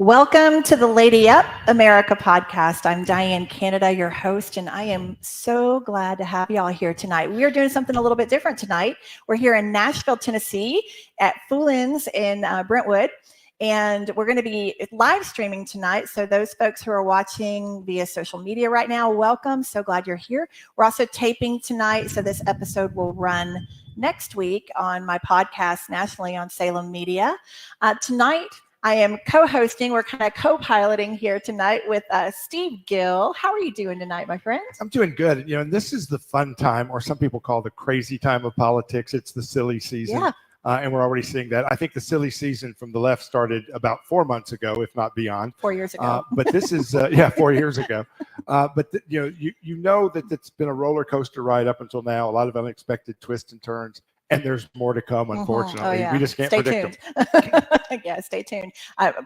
Welcome to the Lady Up America podcast. I'm Diane Canada, your host, and I am so glad to have y'all here tonight. We are doing something a little bit different tonight. We're here in Nashville, Tennessee at Foolin's in Brentwood, and we're going to be live streaming tonight. So those folks who are watching via social media right now, welcome. So glad you're here. We're also taping tonight, so this episode will run next week on my podcast nationally on Salem Media. Tonight, I am co-hosting. We're kind of co-piloting here tonight with Steve Gill. How are you doing tonight, my friend? I'm doing good. And this is the fun time, or some people call the crazy time of politics. It's the silly season. Yeah. And we're already seeing that. I think the silly season from the left started about 4 months ago, if not beyond. 4 years ago. But this is, 4 years ago. But you know that it's been a roller coaster ride up until now. A lot of unexpected twists and turns. And there's more to come, unfortunately. Oh, yeah. We just can't predict them. Yeah, stay tuned.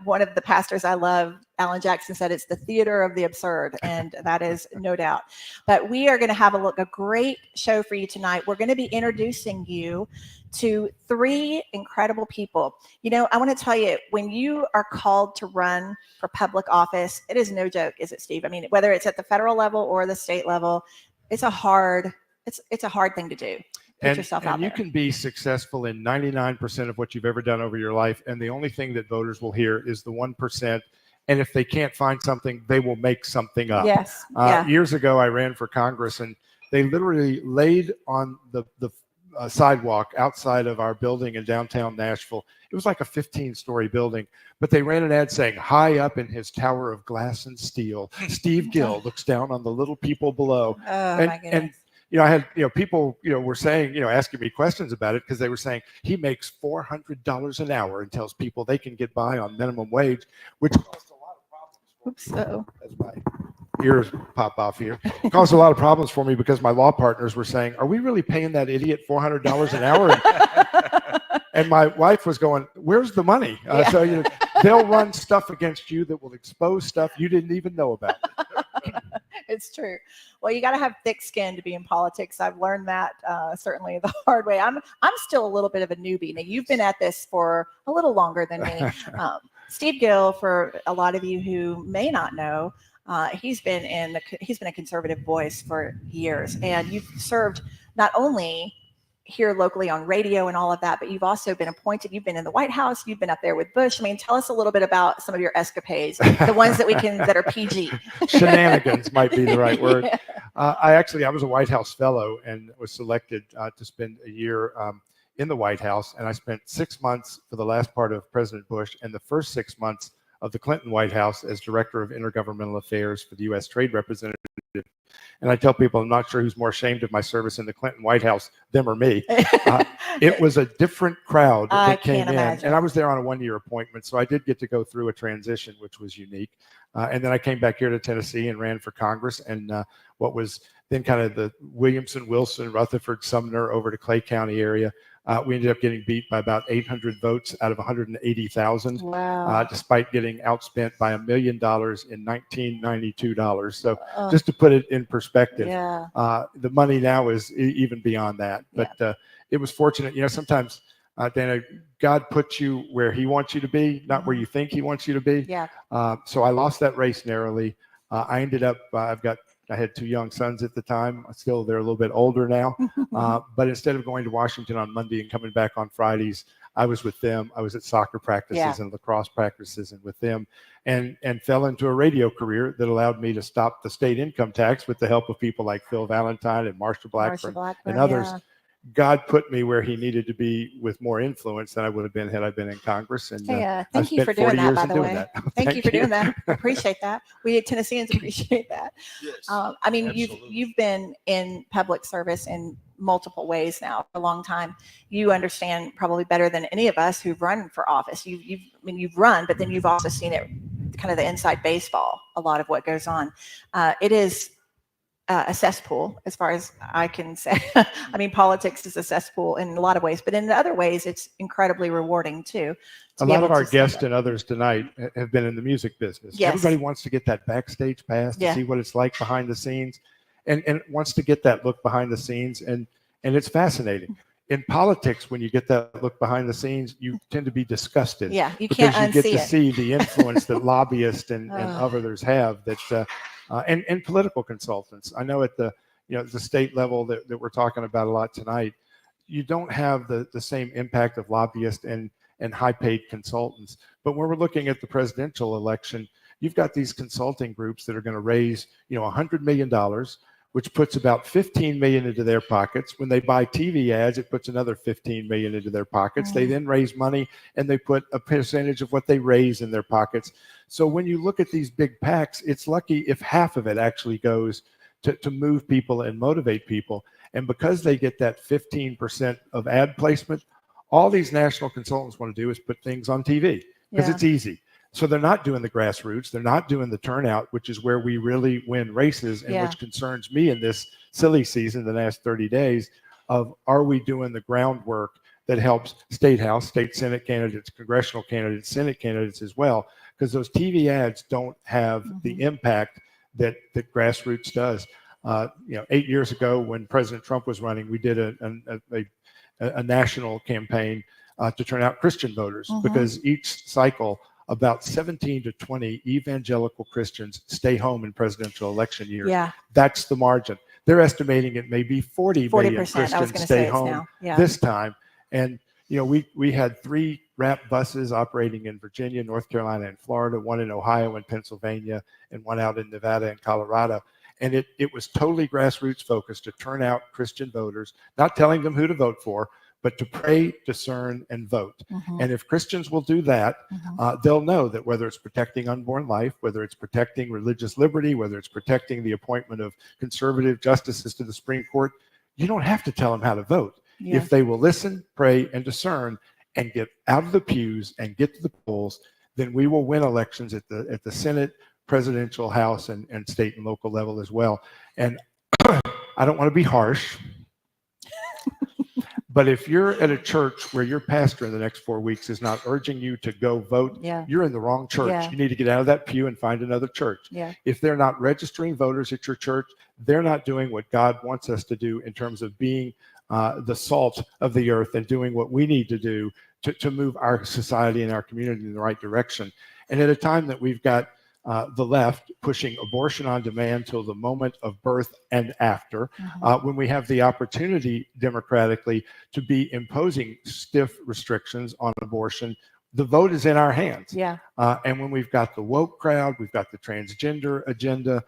One of the pastors I love, Alan Jackson, said it's the theater of the absurd, and that is no doubt. But we are going to have a great show for you tonight. We're going to be introducing you to three incredible people. I want to tell you, when you are called to run for public office, it is no joke, is it, Steve? I mean, whether it's at the federal level or the state level, it's a hard thing to do. And you can be successful in 99% of what you've ever done over your life. And the only thing that voters will hear is the 1%. And if they can't find something, they will make something up. Yes. Years ago, I ran for Congress, and they literally laid on the sidewalk outside of our building in downtown Nashville. It was like a 15-story building, but they ran an ad saying, "High up in his tower of glass and steel, Steve Gill looks down on the little people below." My goodness. I had, people, were saying, asking me questions about it because they were saying he makes $400 an hour and tells people they can get by on minimum wage, which caused a lot of problems. Oops, uh-oh. As my ears pop off here. It caused a lot of problems for me because my law partners were saying, "Are we really paying that idiot $400 an hour?" And my wife was going, "Where's the money?" So they'll run stuff against you that will expose stuff you didn't even know about. It's true. Well, you got to have thick skin to be in politics. I've learned that certainly the hard way. I'm still a little bit of a newbie. Now, you've been at this for a little longer than me. Steve Gill, for a lot of you who may not know, he's been a conservative voice for years, and you've served not only here locally on radio and all of that, but you've also been appointed. You've been in the White House. You've been up there with Bush. I mean, tell us a little bit about some of your escapades, the ones that are PG. Shenanigans might be the right word. Yeah. I was a White House fellow and was selected to spend a year in the White House. And I spent 6 months for the last part of President Bush and the first 6 months of the Clinton White House as Director of Intergovernmental Affairs for the U.S. Trade Representative. And I tell people I'm not sure who's more ashamed of my service in the Clinton White House, them or me. It was a different crowd that came in. And I was there on a one-year appointment, so I did get to go through a transition, which was unique. And then I came back here to Tennessee and ran for Congress. And what was then kind of the Williamson, Wilson, Rutherford, Sumner over to Clay County area. We ended up getting beat by about 800 votes out of 180,000, despite getting outspent by $1 million in 1992 dollars. So just to put it in perspective, the money now is even beyond that. But it was fortunate. Sometimes, Dana, God puts you where he wants you to be, not where you think he wants you to be. So I lost that race narrowly. I ended up, I had two young sons at the time. Still, they're a little bit older now. But instead of going to Washington on Monday and coming back on Fridays, I was with them. I was at soccer practices and lacrosse practices and with them, and fell into a radio career that allowed me to stop the state income tax with the help of people like Phil Valentine and Marsha Blackburn and others. God put me where he needed to be with more influence than I would have been had I been in Congress. And thank you for doing that, by the way. Thank you for doing that. Appreciate that. We Tennesseans appreciate that. Yes, I mean, you've been in public service in multiple ways now for a long time. You understand probably better than any of us who've run for office. You've run, but then you've also seen it, kind of the inside baseball, a lot of what goes on. It is a cesspool, as far as I can say. I mean, politics is a cesspool in a lot of ways, but in other ways, it's incredibly rewarding too. A lot of our guests and others tonight have been in the music business. Yes. Everybody wants to get that backstage pass to see what it's like behind the scenes, and wants to get that look behind the scenes, and it's fascinating. in politics, when you get that look behind the scenes, you tend to be disgusted. Yeah, you can't unsee it. Because you get to see the influence that lobbyists and others have, that and political consultants. I know at the the state level that we're talking about a lot tonight, you don't have the same impact of lobbyists and high-paid consultants. But when we're looking at the presidential election, you've got these consulting groups that are going to raise $100 million, which puts about 15 million into their pockets. When they buy TV ads, it puts another 15 million into their pockets. They then raise money and they put a percentage of what they raise in their pockets. So when you look at these big PACs, it's lucky if half of it actually goes to move people and motivate people. And because they get that 15% of ad placement, all these national consultants want to do is put things on TV because it's easy. So they're not doing the grassroots. They're not doing the turnout, which is where we really win races, and which concerns me in this silly season, the last 30 days, of are we doing the groundwork that helps state house, state Senate candidates, congressional candidates, Senate candidates as well, because those TV ads don't have the impact that grassroots does. 8 years ago when President Trump was running, we did a national campaign to turn out Christian voters, because each cycle about 17 to 20 evangelical Christians stay home in presidential election years. That's the margin. They're estimating it may be 40 million Christians stay home this time. And we had 3 RAP buses operating in Virginia, North Carolina, and Florida, one in Ohio and Pennsylvania, and one out in Nevada and Colorado. And it was totally grassroots focused to turn out Christian voters, not telling them who to vote for, but to pray, discern, and vote. And if Christians will do that, they'll know that whether it's protecting unborn life, whether it's protecting religious liberty, whether it's protecting the appointment of conservative justices to the Supreme Court, you don't have to tell them how to vote. If they will listen, pray, and discern, and get out of the pews and get to the polls, then we will win elections at the Senate, presidential, House, and state and local level as well. And I don't want to be harsh, but if you're at a church where your pastor in the next 4 weeks is not urging you to go vote, you're in the wrong church. You need to get out of that pew and find another church. If they're not registering voters at your church, they're not doing what God wants us to do in terms of being the salt of the earth and doing what we need to do to move our society and our community in the right direction. And at a time that we've got the left pushing abortion on demand till the moment of birth and after, when we have the opportunity democratically to be imposing stiff restrictions on abortion, the vote is in our hands. And when we've got the woke crowd, we've got the transgender agenda,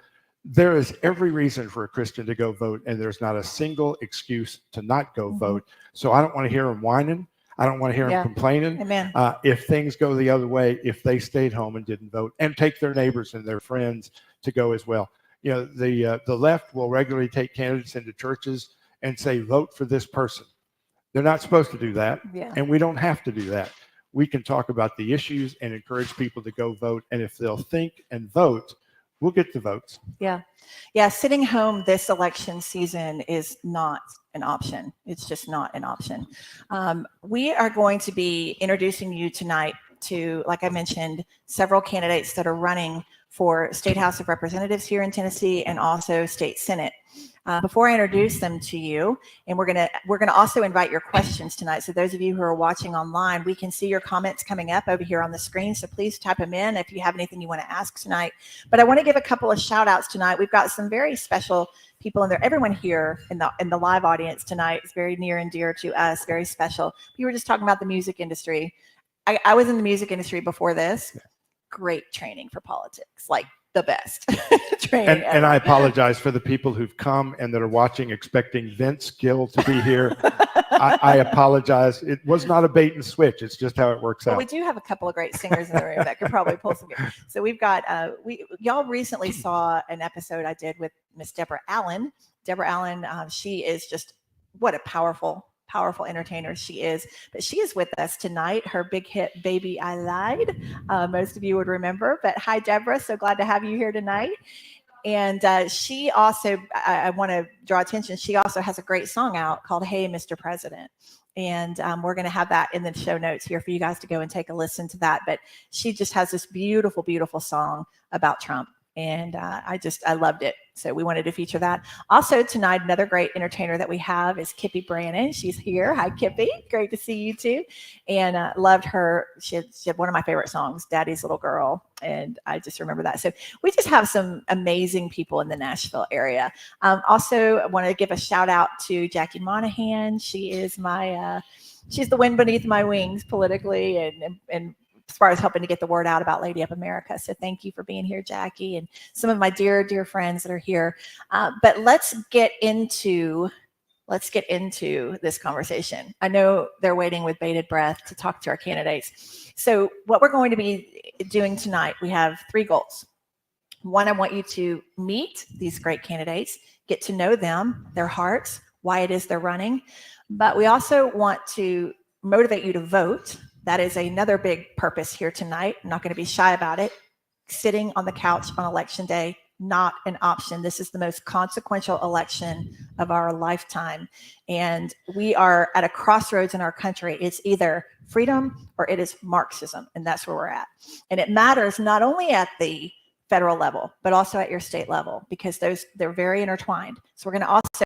there is every reason for a Christian to go vote, and there's not a single excuse to not go vote. So I don't want to hear them whining. I don't want to hear them complaining. If things go the other way, if they stayed home and didn't vote, and take their neighbors and their friends to go as well. The left will regularly take candidates into churches and say, vote for this person. They're not supposed to do that, and we don't have to do that. We can talk about the issues and encourage people to go vote, and if they'll think and vote, we'll get the votes. Sitting home this election season is not an option. It's just not an option. We are going to be introducing you tonight to, like I mentioned, several candidates that are running for State House of Representatives here in Tennessee and also State Senate. Before I introduce them to you, and we're gonna also invite your questions tonight. So those of you who are watching online, we can see your comments coming up over here on the screen. So please type them in if you have anything you want to ask tonight. But I want to give a couple of shout outs tonight. We've got some very special people in there. Everyone here in the live audience tonight is very near and dear to us, very special. We were just talking about the music industry. I was in the music industry before this. Great training for politics, like the best training. And I apologize for the people who've come and that are watching expecting Vince Gill to be here. I apologize. It was not a bait and switch. It's just how it works out. We do have a couple of great singers in the room that could probably pull some. So we've got, y'all recently saw an episode I did with Miss Deborah Allen. Deborah Allen, she is just, what a powerful entertainer she is. But she is with us tonight. Her big hit, Baby I Lied, most of you would remember. But hi, Deborah. So glad to have you here tonight. And she also, I want to draw attention, she also has a great song out called Hey, Mr. President. And we're going to have that in the show notes here for you guys to go and take a listen to that. But she just has this beautiful, beautiful song about Trump. And I loved it. So we wanted to feature that. Also tonight, another great entertainer that we have is Kippy Brannon. She's here. Hi, Kippy. Great to see you too. And loved her. She had one of my favorite songs, Daddy's Little Girl. And I just remember that. So we just have some amazing people in the Nashville area. Also, I want to give a shout out to Jackie Monahan. She is she's the wind beneath my wings politically and as far as helping to get the word out about Lady Up America. So thank you for being here, Jackie, and some of my dear, dear friends that are here. But let's get into this conversation. I know they're waiting with bated breath to talk to our candidates. So what we're going to be doing tonight, we have 3 goals. One, I want you to meet these great candidates, get to know them, their hearts, why it is they're running. But we also want to motivate you to vote. That is another big purpose here tonight. I'm not going to be shy about it. Sitting on the couch on election day, not an option. This is the most consequential election of our lifetime. And we are at a crossroads in our country. It's either freedom or it is Marxism. And that's where we're at. And it matters not only at the federal level, but also at your state level, because they're very intertwined. So we're going to also,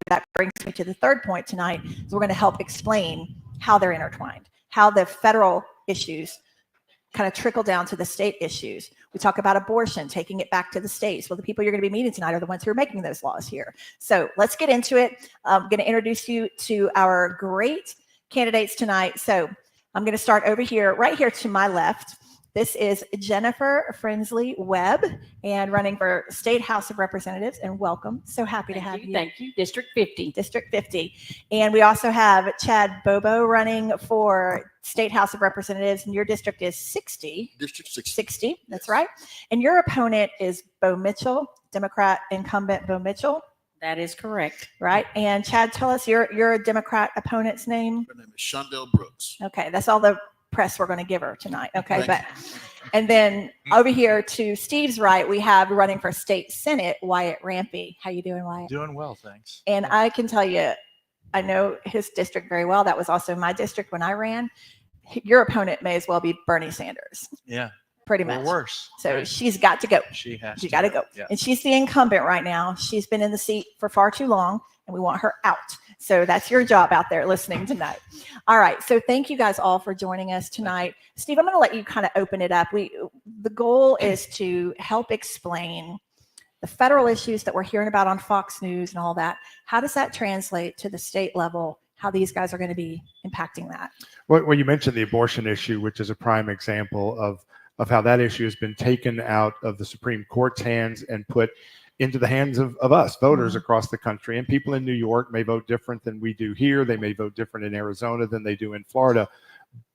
that brings me to the third point tonight, is we're going to help explain how they're intertwined, how the federal issues kind of trickle down to the state issues. We talk about abortion, taking it back to the states. Well, the people you're going to be meeting tonight are the ones who are making those laws here. So let's get into it. I'm going to introduce you to our great candidates tonight. So I'm going to start over here, right here to my left. This is Jennifer Frensley Webb, and running for State House of Representatives. And welcome. So happy to have you. Thank you. District 50. District 50. And we also have Chad Bobo running for State House of Representatives, and your district is 60. District 60. 60, that's right. And your opponent is Bo Mitchell, Democrat incumbent Bo Mitchell. That is correct. Right. And Chad, tell us your Democrat opponent's name. Her name is Shondell Brooks. Okay, that's all the press we're going to give her tonight. Okay, and then over here to Steve's right, we have running for state senate, Wyatt Rampy. How you doing, Wyatt? Doing well, thanks. And I can tell you, I know his district very well. That was also my district when I ran. Your opponent may as well be Bernie Sanders. Yeah. Pretty Or much. worse. So Right. she's got to go. She has She to got to go. Yeah. And she's the incumbent right now. She's been in the seat for far too long, and we want her out. So that's your job out there listening tonight. All right. So thank you guys all for joining us tonight. Steve, I'm going to let you kind of open it up. The goal is to help explain the federal issues that we're hearing about on Fox News and all that. How does that translate to the state level? How these guys are going to be impacting that? Well, you mentioned the abortion issue, which is a prime example of how that issue has been taken out of the Supreme Court's hands and put into the hands of us, voters across the country. And people in New York may vote different than we do here. They may vote different in Arizona than they do in Florida.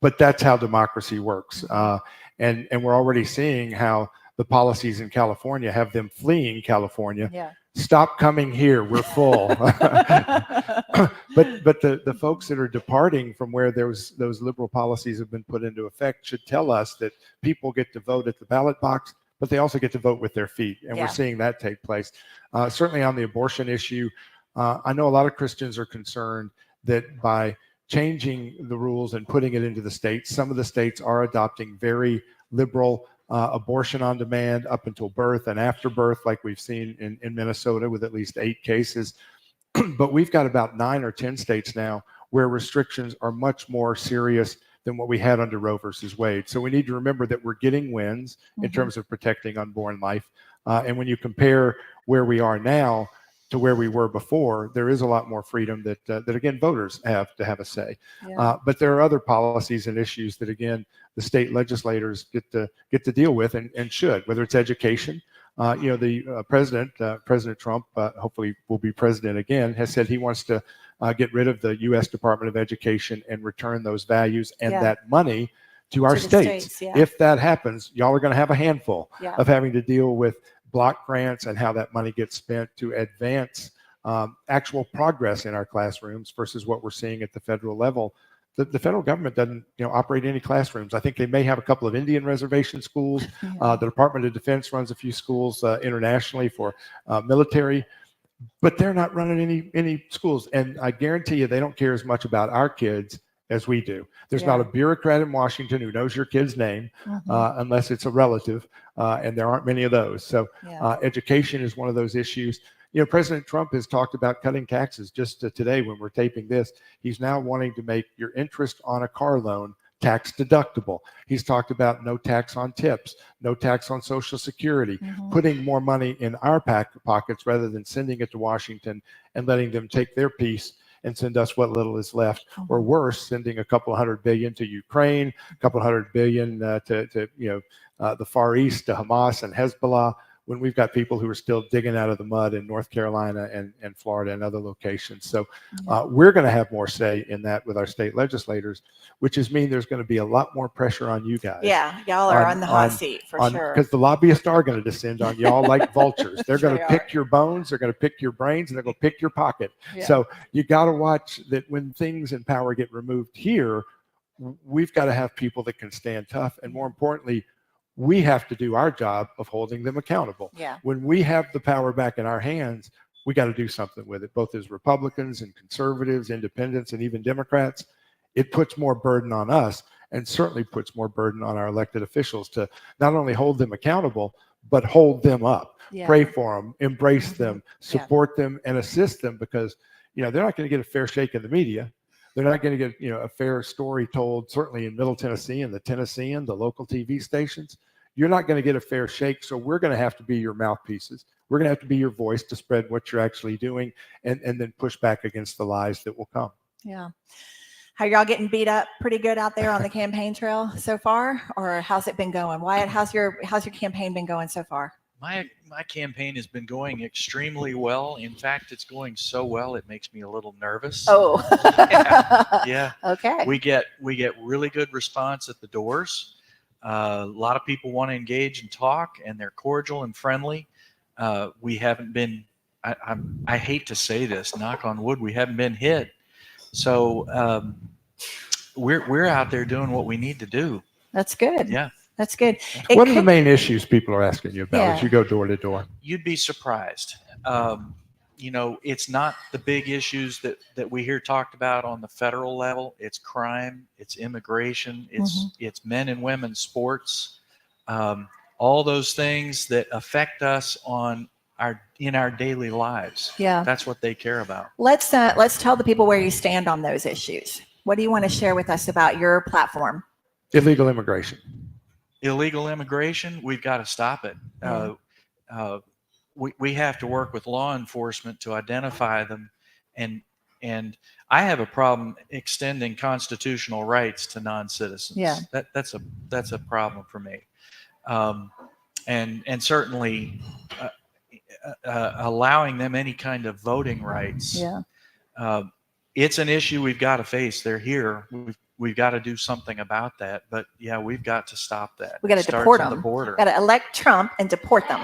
But that's how democracy works. And we're already seeing how the policies in California have them fleeing California. Yeah. Stop coming here. We're full. but the folks that are departing from where those liberal policies have been put into effect should tell us that people get to vote at the ballot box, but they also get to vote with their feet. And we're seeing that take place. Certainly on the abortion issue, I know a lot of Christians are concerned that by changing the rules and putting it into the states, some of the states are adopting very liberal abortion on demand up until birth and after birth, like we've seen in Minnesota with at least 8 cases. But we've got about 9 or 10 states now where restrictions are much more serious than what we had under Roe versus Wade. So we need to remember that we're getting wins in terms of protecting unborn life. And when you compare where we are now to where we were before, there is a lot more freedom that again, voters have to have a say. Yeah. But there are other policies and issues that, again, the state legislators get to deal with and should, whether it's education. The President Trump, hopefully will be president again, has said he wants to get rid of the U.S. Department of Education and return those values and that money to our states. If that happens, y'all are going to have a handful of having to deal with block grants and how that money gets spent to advance actual progress in our classrooms versus what we're seeing at the federal level. The federal government doesn't operate any classrooms. I think they may have a couple of Indian reservation schools. The Department of Defense runs a few schools internationally for military, but they're not running any schools. And I guarantee you they don't care as much about our kids as we do. There's Yeah. not a bureaucrat in Washington who knows your kid's name unless it's a relative, and there aren't many of those. So education is one of those issues. You know, President Trump has talked about cutting taxes. Just today when we're taping this, he's now wanting to make your interest on a car loan tax deductible. He's talked about no tax on tips, no tax on Social Security, putting more money in our pockets rather than sending it to Washington and letting them take their piece and send us what little is left, or worse, sending a couple $100 billion to Ukraine, a couple $100 billion to the Far East, to Hamas and Hezbollah, when we've got people who are still digging out of the mud in North Carolina and Florida and other locations. So we're going to have more say in that with our state legislators, which is mean there's going to be a lot more pressure on you guys. Yeah, y'all are on the hot seat for sure. Because the lobbyists are going to descend on y'all like vultures. They're going to pick your bones, they're going to pick your brains, and they're going to pick your pocket. Yeah. So you got to watch that when things in power get removed here, we've got to have people that can stand tough. And more importantly, we have to do our job of holding them accountable. Yeah. When we have the power back in our hands, we got to do something with it, both as Republicans and conservatives, independents, and even Democrats. It puts more burden on us, and certainly puts more burden on our elected officials to not only hold them accountable, but hold them up, pray for them, embrace them, support them, and assist them, because they're not going to get a fair shake in the media. They're not going to get a fair story told, certainly in Middle Tennessee and the Tennessean, the local TV stations. You're not going to get a fair shake, so we're going to have to be your mouthpieces. We're going to have to be your voice to spread what you're actually doing, and then push back against the lies that will come. Yeah. How y'all getting beat up pretty good out there on the campaign trail so far, or how's it been going? Wyatt, how's your campaign been going so far? My campaign has been going extremely well. In fact, it's going so well it makes me a little nervous. Oh, yeah. Okay. We get really good response at the doors. A lot of people want to engage and talk, and they're cordial and friendly. We haven't been. I hate to say this, knock on wood, we haven't been hit. So we're out there doing what we need to do. That's good. Yeah. That's good. What are the main issues people are asking you about as you go door to door? You'd be surprised. It's not the big issues that we hear talked about on the federal level. It's crime, it's immigration, it's men and women sports, all those things that affect us in our daily lives. Yeah. That's what they care about. Let's tell the people where you stand on those issues. What do you want to share with us about your platform? Illegal immigration. Illegal immigration, we've got to stop it. We have to work with law enforcement to identify them, and I have a problem extending constitutional rights to non-citizens. Yeah. That's a problem for me, and certainly allowing them any kind of voting rights. Yeah. It's an issue we've got to face. They're here. We've got to do something about that. But yeah, we've got to stop that. We got to deport them. The border. Got to elect Trump and deport them.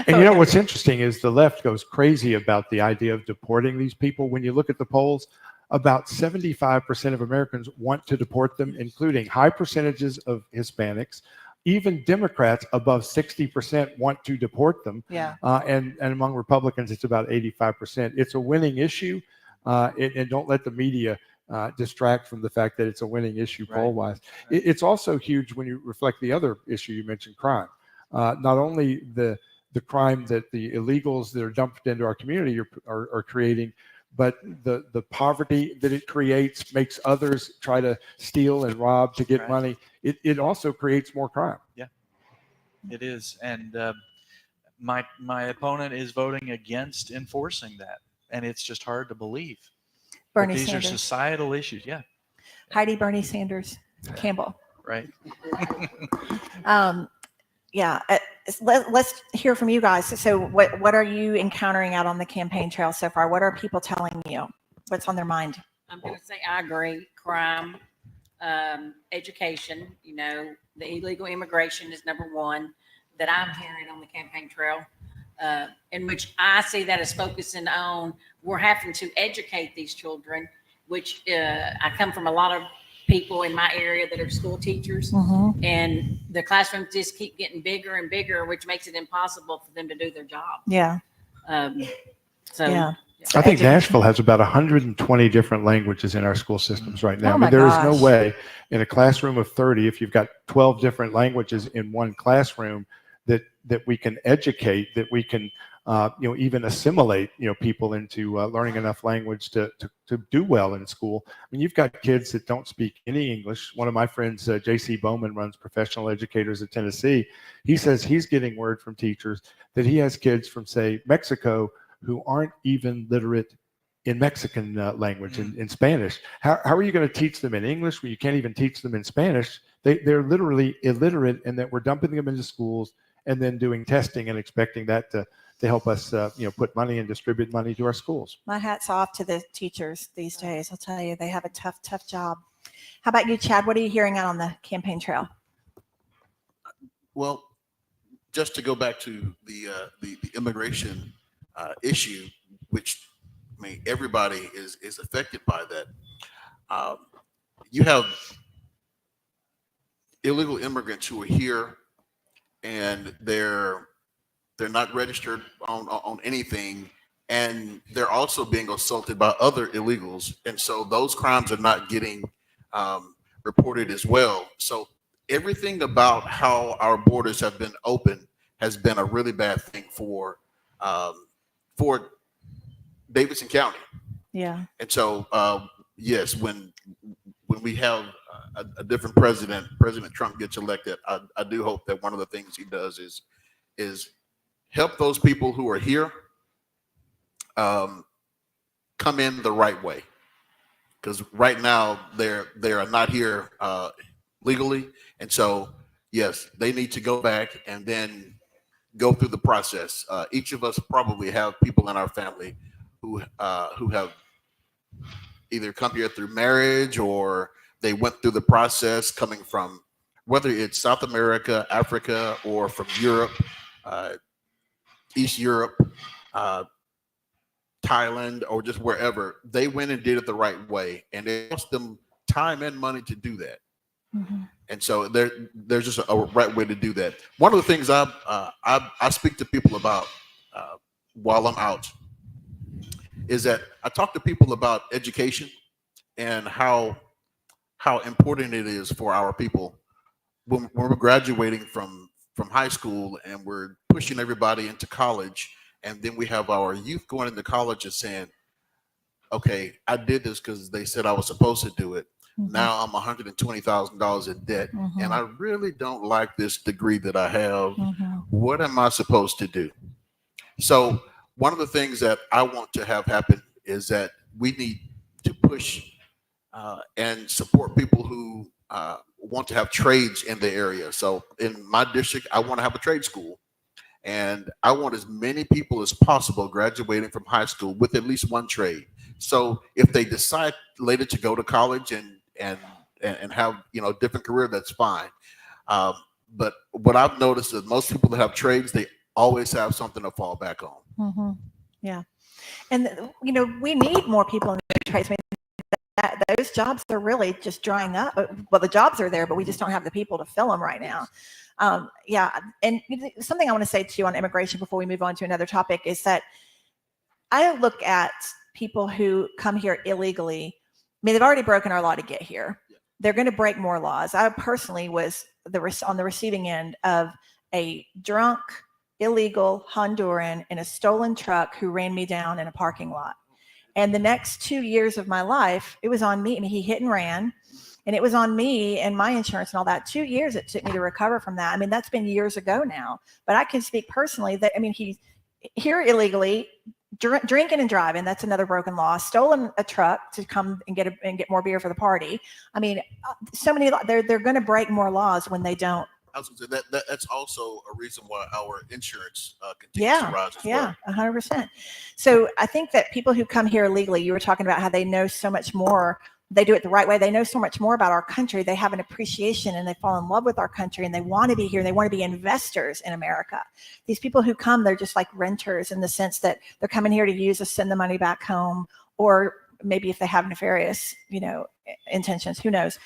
And what's interesting is the left goes crazy about the idea of deporting these people. When you look at the polls, about 75% of Americans want to deport them, including high percentages of Hispanics. Even Democrats above 60% want to deport them. Yeah. And among Republicans, it's about 85%. It's a winning issue. And don't let the media distract from the fact that it's a winning issue poll-wise. Right. It's also huge when you reflect the other issue you mentioned, crime. Not only the crime that the illegals that are dumped into our community are creating, but the poverty that it creates makes others try to steal and rob to get money. It also creates more crime. Yeah, it is. And my opponent is voting against enforcing that. And it's just hard to believe. Bernie these Sanders. are societal issues. Yeah. Heidi Bernie Sanders Campbell. Right. Let's hear from you guys. So what are you encountering out on the campaign trail so far? What are people telling you? What's on their mind? I'm going to say I agree. Crime, education, the illegal immigration is number one that I'm hearing on the campaign trail. In which I see that as focusing on, we're having to educate these children, which I come from a lot of people in my area that are school teachers, and the classrooms just keep getting bigger and bigger, which makes it impossible for them to do their job. Yeah. I think education. Nashville has about 120 different languages in our school systems right now. Oh I my mean, there is no gosh. way in a classroom of 30, if you've got 12 different languages in one classroom, that we can educate, that we can, even assimilate, people into learning enough language to do well in school. I mean, you've got kids that don't speak any English. One of my friends, J.C. Bowman, runs Professional Educators at Tennessee. He says he's getting word from teachers that he has kids from, say, Mexico who aren't even literate in Mexican language, in Spanish. How are you going to teach them in English when you can't even teach them in Spanish? They're literally illiterate, and that we're dumping them into schools and then doing testing and expecting that to help us, put money and distribute money to our schools. My hat's off to the teachers these days. I'll tell you, they have a tough job. How about you, Chad? What are you hearing out on the campaign trail? Well, just to go back to the immigration issue, which I mean everybody is affected by that. You have illegal immigrants who are here, and they're not registered on anything, and they're also being assaulted by other illegals, and so those crimes are not getting reported as well. So everything about how our borders have been open has been a really bad thing for Davidson County. Yeah. And so yes, when we have a different president, President Trump gets elected, I do hope that one of the things he does is help those people who are here come in the right way, because right now they are not here legally, and so yes, they need to go back and then go through the process. Each of us probably have people in our family who have either come here through marriage, or they went through the process coming from, whether it's South America, Africa, or from Europe, East Europe, Thailand, or just wherever. They went and did it the right way, and it cost them time and money to do that. Mm-hmm. And so there's just a right way to do that. One of the things I speak to people about while I'm out is that I talk to people about education and how important it is for our people when we're graduating from high school and we're pushing everybody into college, and then we have our youth going into college and saying, okay, I did this because they said I was supposed to do it. Mm-hmm. Now I'm $120,000 in debt, mm-hmm. and I really don't like this degree that I have. Mm-hmm. What am I supposed to do? So one of the things that I want to have happen is that we need to push and support people who want to have trades in the area. So in my district, I want to have a trade school, and I want as many people as possible graduating from high school with at least one trade. So if they decide later to go to college and have a different career, that's fine. But what I've noticed is most people that have trades, they always have something to fall back on. Mm-hmm. Yeah, and we need more people in the trades. I mean, those jobs are really just drying up. Well, the jobs are there, but we just don't have the people to fill them right now. Yeah, and something I want to say to you on immigration before we move on to another topic is that I look at people who come here illegally. I mean, they've already broken our law to get here. They're going to break more laws. I personally was on the receiving end of a drunk, illegal Honduran in a stolen truck who ran me down in a parking lot. And the next 2 years of my life, it was on me. I mean, he hit and ran, and it was on me and my insurance and all that. 2 years it took me to recover from that. I mean, that's been years ago now. But I can speak personally that, I mean, he's here illegally, drinking and driving. That's another broken law. Stolen a truck to come and get more beer for the party. I mean, so many. They're going to break more laws when they don't. I was going to say that's also a reason why our insurance continues to rise as well. Yeah, 100%. So I think that people who come here illegally, you were talking about how they know so much more. They do it the right way. They know so much more about our country. They have an appreciation and they fall in love with our country, and they want to be here. They want to be investors in America. These people who come, they're just like renters in the sense that they're coming here to use us, send the money back home, or maybe if they have nefarious, intentions, who knows?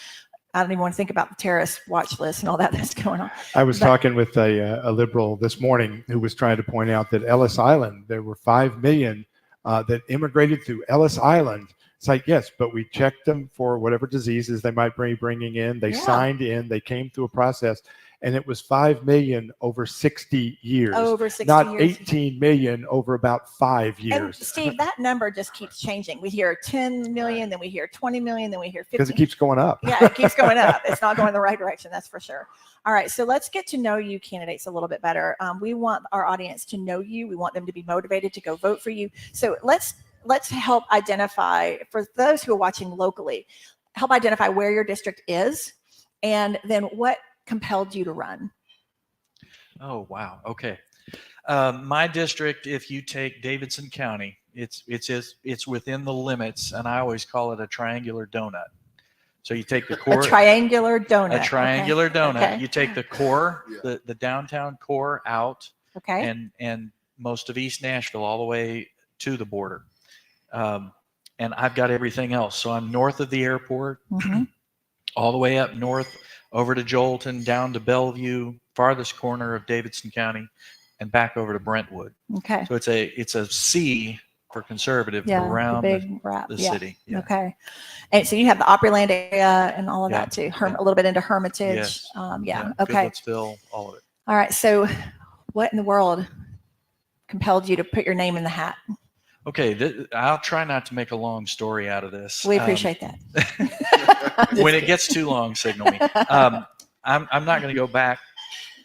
I don't even want to think about the terrorist watch list and all that that's going on. I was talking with a liberal this morning who was trying to point out that Ellis Island, there were 5 million that immigrated through Ellis Island. It's like, yes, but we checked them for whatever diseases they might be bringing in. They signed in, they came through a process, and it was 5 million over 60 years. Over 60 not years. 18 million over about 5 years. And Steve, that number just keeps changing. We hear 10 million, then we hear 20 million, then we hear 50. Because it keeps going up. Yeah, it keeps going up. It's not going the right direction, that's for sure. All right, so let's get to know you candidates a little bit better. We want our audience to know you. We want them to be motivated to go vote for you. So let's help identify, for those who are watching locally, help identify where your district is, and then what compelled you to run. Oh, wow. Okay. My district, if you take Davidson County, it's within the limits, and I always call it a triangular donut. So you take the core. A triangular donut. A triangular donut. Okay. You take the core, the downtown core out, Okay. and most of East Nashville all the way to the border. And I've got everything else. So I'm north of the airport, all the way up north over to Jolton, down to Bellevue, farthest corner of Davidson County, and back over to Brentwood. Okay. So it's a C for conservative around the city. Yeah. Okay. And so you have the Opryland area and all of that too. A little bit into Hermitage. Yes. Okay. Goodlettsville, all of it. All right. So what in the world compelled you to put your name in the hat? Okay. I'll try not to make a long story out of this. We appreciate that. When it gets too long, signal me. I'm not going to go back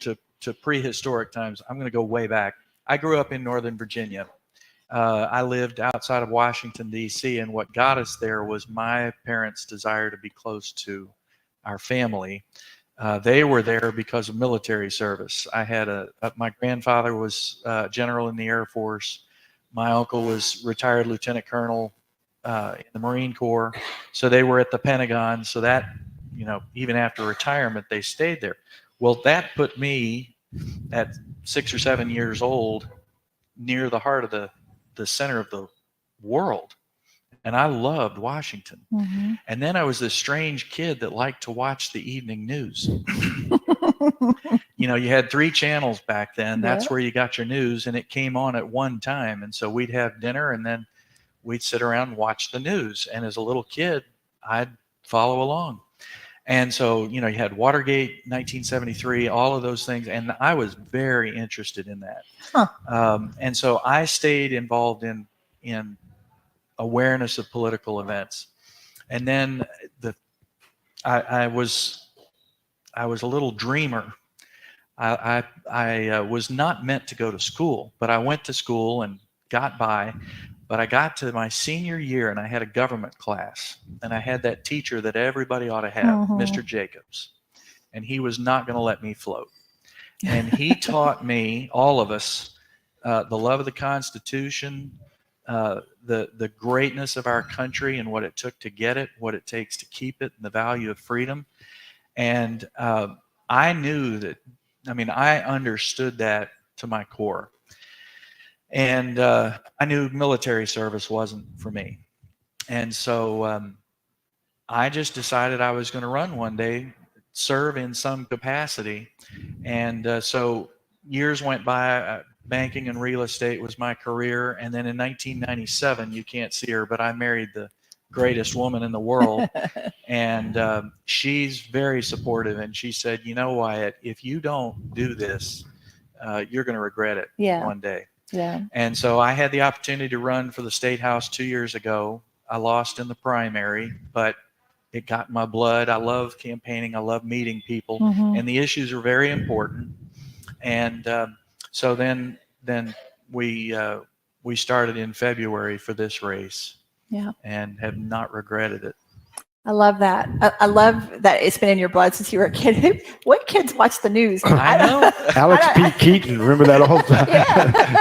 to prehistoric times. I'm going to go way back. I grew up in Northern Virginia. I lived outside of Washington, D.C., and what got us there was my parents' desire to be close to our family. They were there because of military service. I had my grandfather was general in the Air Force. My uncle was retired lieutenant colonel in the Marine Corps. So they were at the Pentagon. So that, even after retirement, they stayed there. Well, that put me at 6 or 7 years old near the heart of the center of the world. And I loved Washington. And then I was this strange kid that liked to watch the evening news. You had 3 channels back then. That's where you got your news, and it came on at one time. And so we'd have dinner, and then we'd sit around and watch the news. And as a little kid, I'd follow along. And so, you had Watergate, 1973, all of those things. And I was very interested in that. And so I stayed involved in awareness of political events. And then I was a little dreamer. I was not meant to go to school, but I went to school and got by. But I got to my senior year and I had a government class, and I had that teacher that everybody ought to have, Mr. Jacobs, and he was not going to let me float. And he taught me, all of us, the love of the Constitution, the greatness of our country and what it took to get it, what it takes to keep it, and the value of freedom. And I knew that, I understood that to my core. And I knew military service wasn't for me. And so I just decided I was going to run one day, serve in some capacity. And so years went by. Banking and real estate was my career. And then in 1997, you can't see her, but I married the greatest woman in the world. And she's very supportive. And she said, Wyatt, if you don't do this, you're going to regret it one day. Yeah. And so I had the opportunity to run for the State House 2 years ago. I lost in the primary, but it got my blood. I love campaigning. I love meeting people, and the issues are very important. And so then we started in February for this race, and have not regretted it. I love that. I love that it's been in your blood since you were a kid. What kids watch the news? I know. Alex P. Keaton, remember that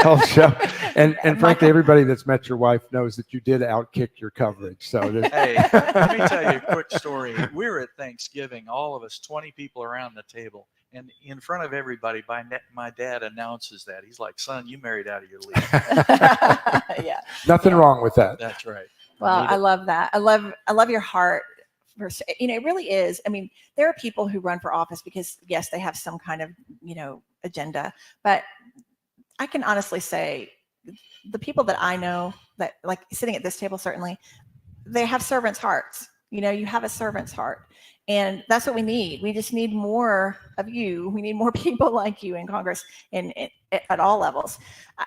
old show? And frankly, everybody that's met your wife knows that you did outkick your coverage. So hey, let me tell you a quick story. We were at Thanksgiving, all of us, 20 people around the table. And in front of everybody, my dad announces that. He's like, son, you married out of your league. Nothing wrong with that. That's right. Well, I love that. I love your heart. It really is. There are people who run for office because, yes, they have some kind of, agenda. But I can honestly say the people that I know that like sitting at this table, certainly, they have servants' hearts. You know, you have a servant's heart. And that's what we need. We just need more of you. We need more people like you in Congress and at all levels.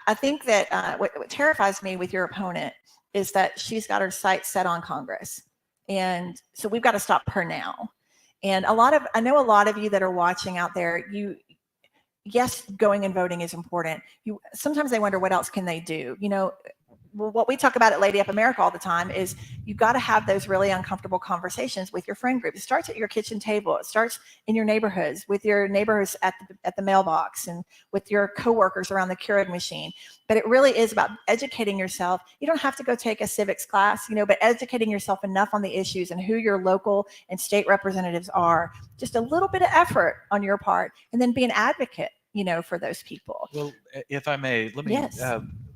I think that what terrifies me with your opponent is that she's got her sights set on Congress. And so we've got to stop her now. And I know a lot of you that are watching out there, yes, going and voting is important. Sometimes they wonder what else can they do. You know, what we talk about at Lady Up America all the time is you've got to have those really uncomfortable conversations with your friend group. It starts at your kitchen table. It starts in your neighborhoods, with your neighbors at the mailbox, and with your coworkers around the Keurig machine. But it really is about educating yourself. You don't have to go take a civics class, you know, but educating yourself enough on the issues and who your local and state representatives are. Just a little bit of effort on your part, and then be an advocate, you know, for those people. Well, if I may, let me. Yes.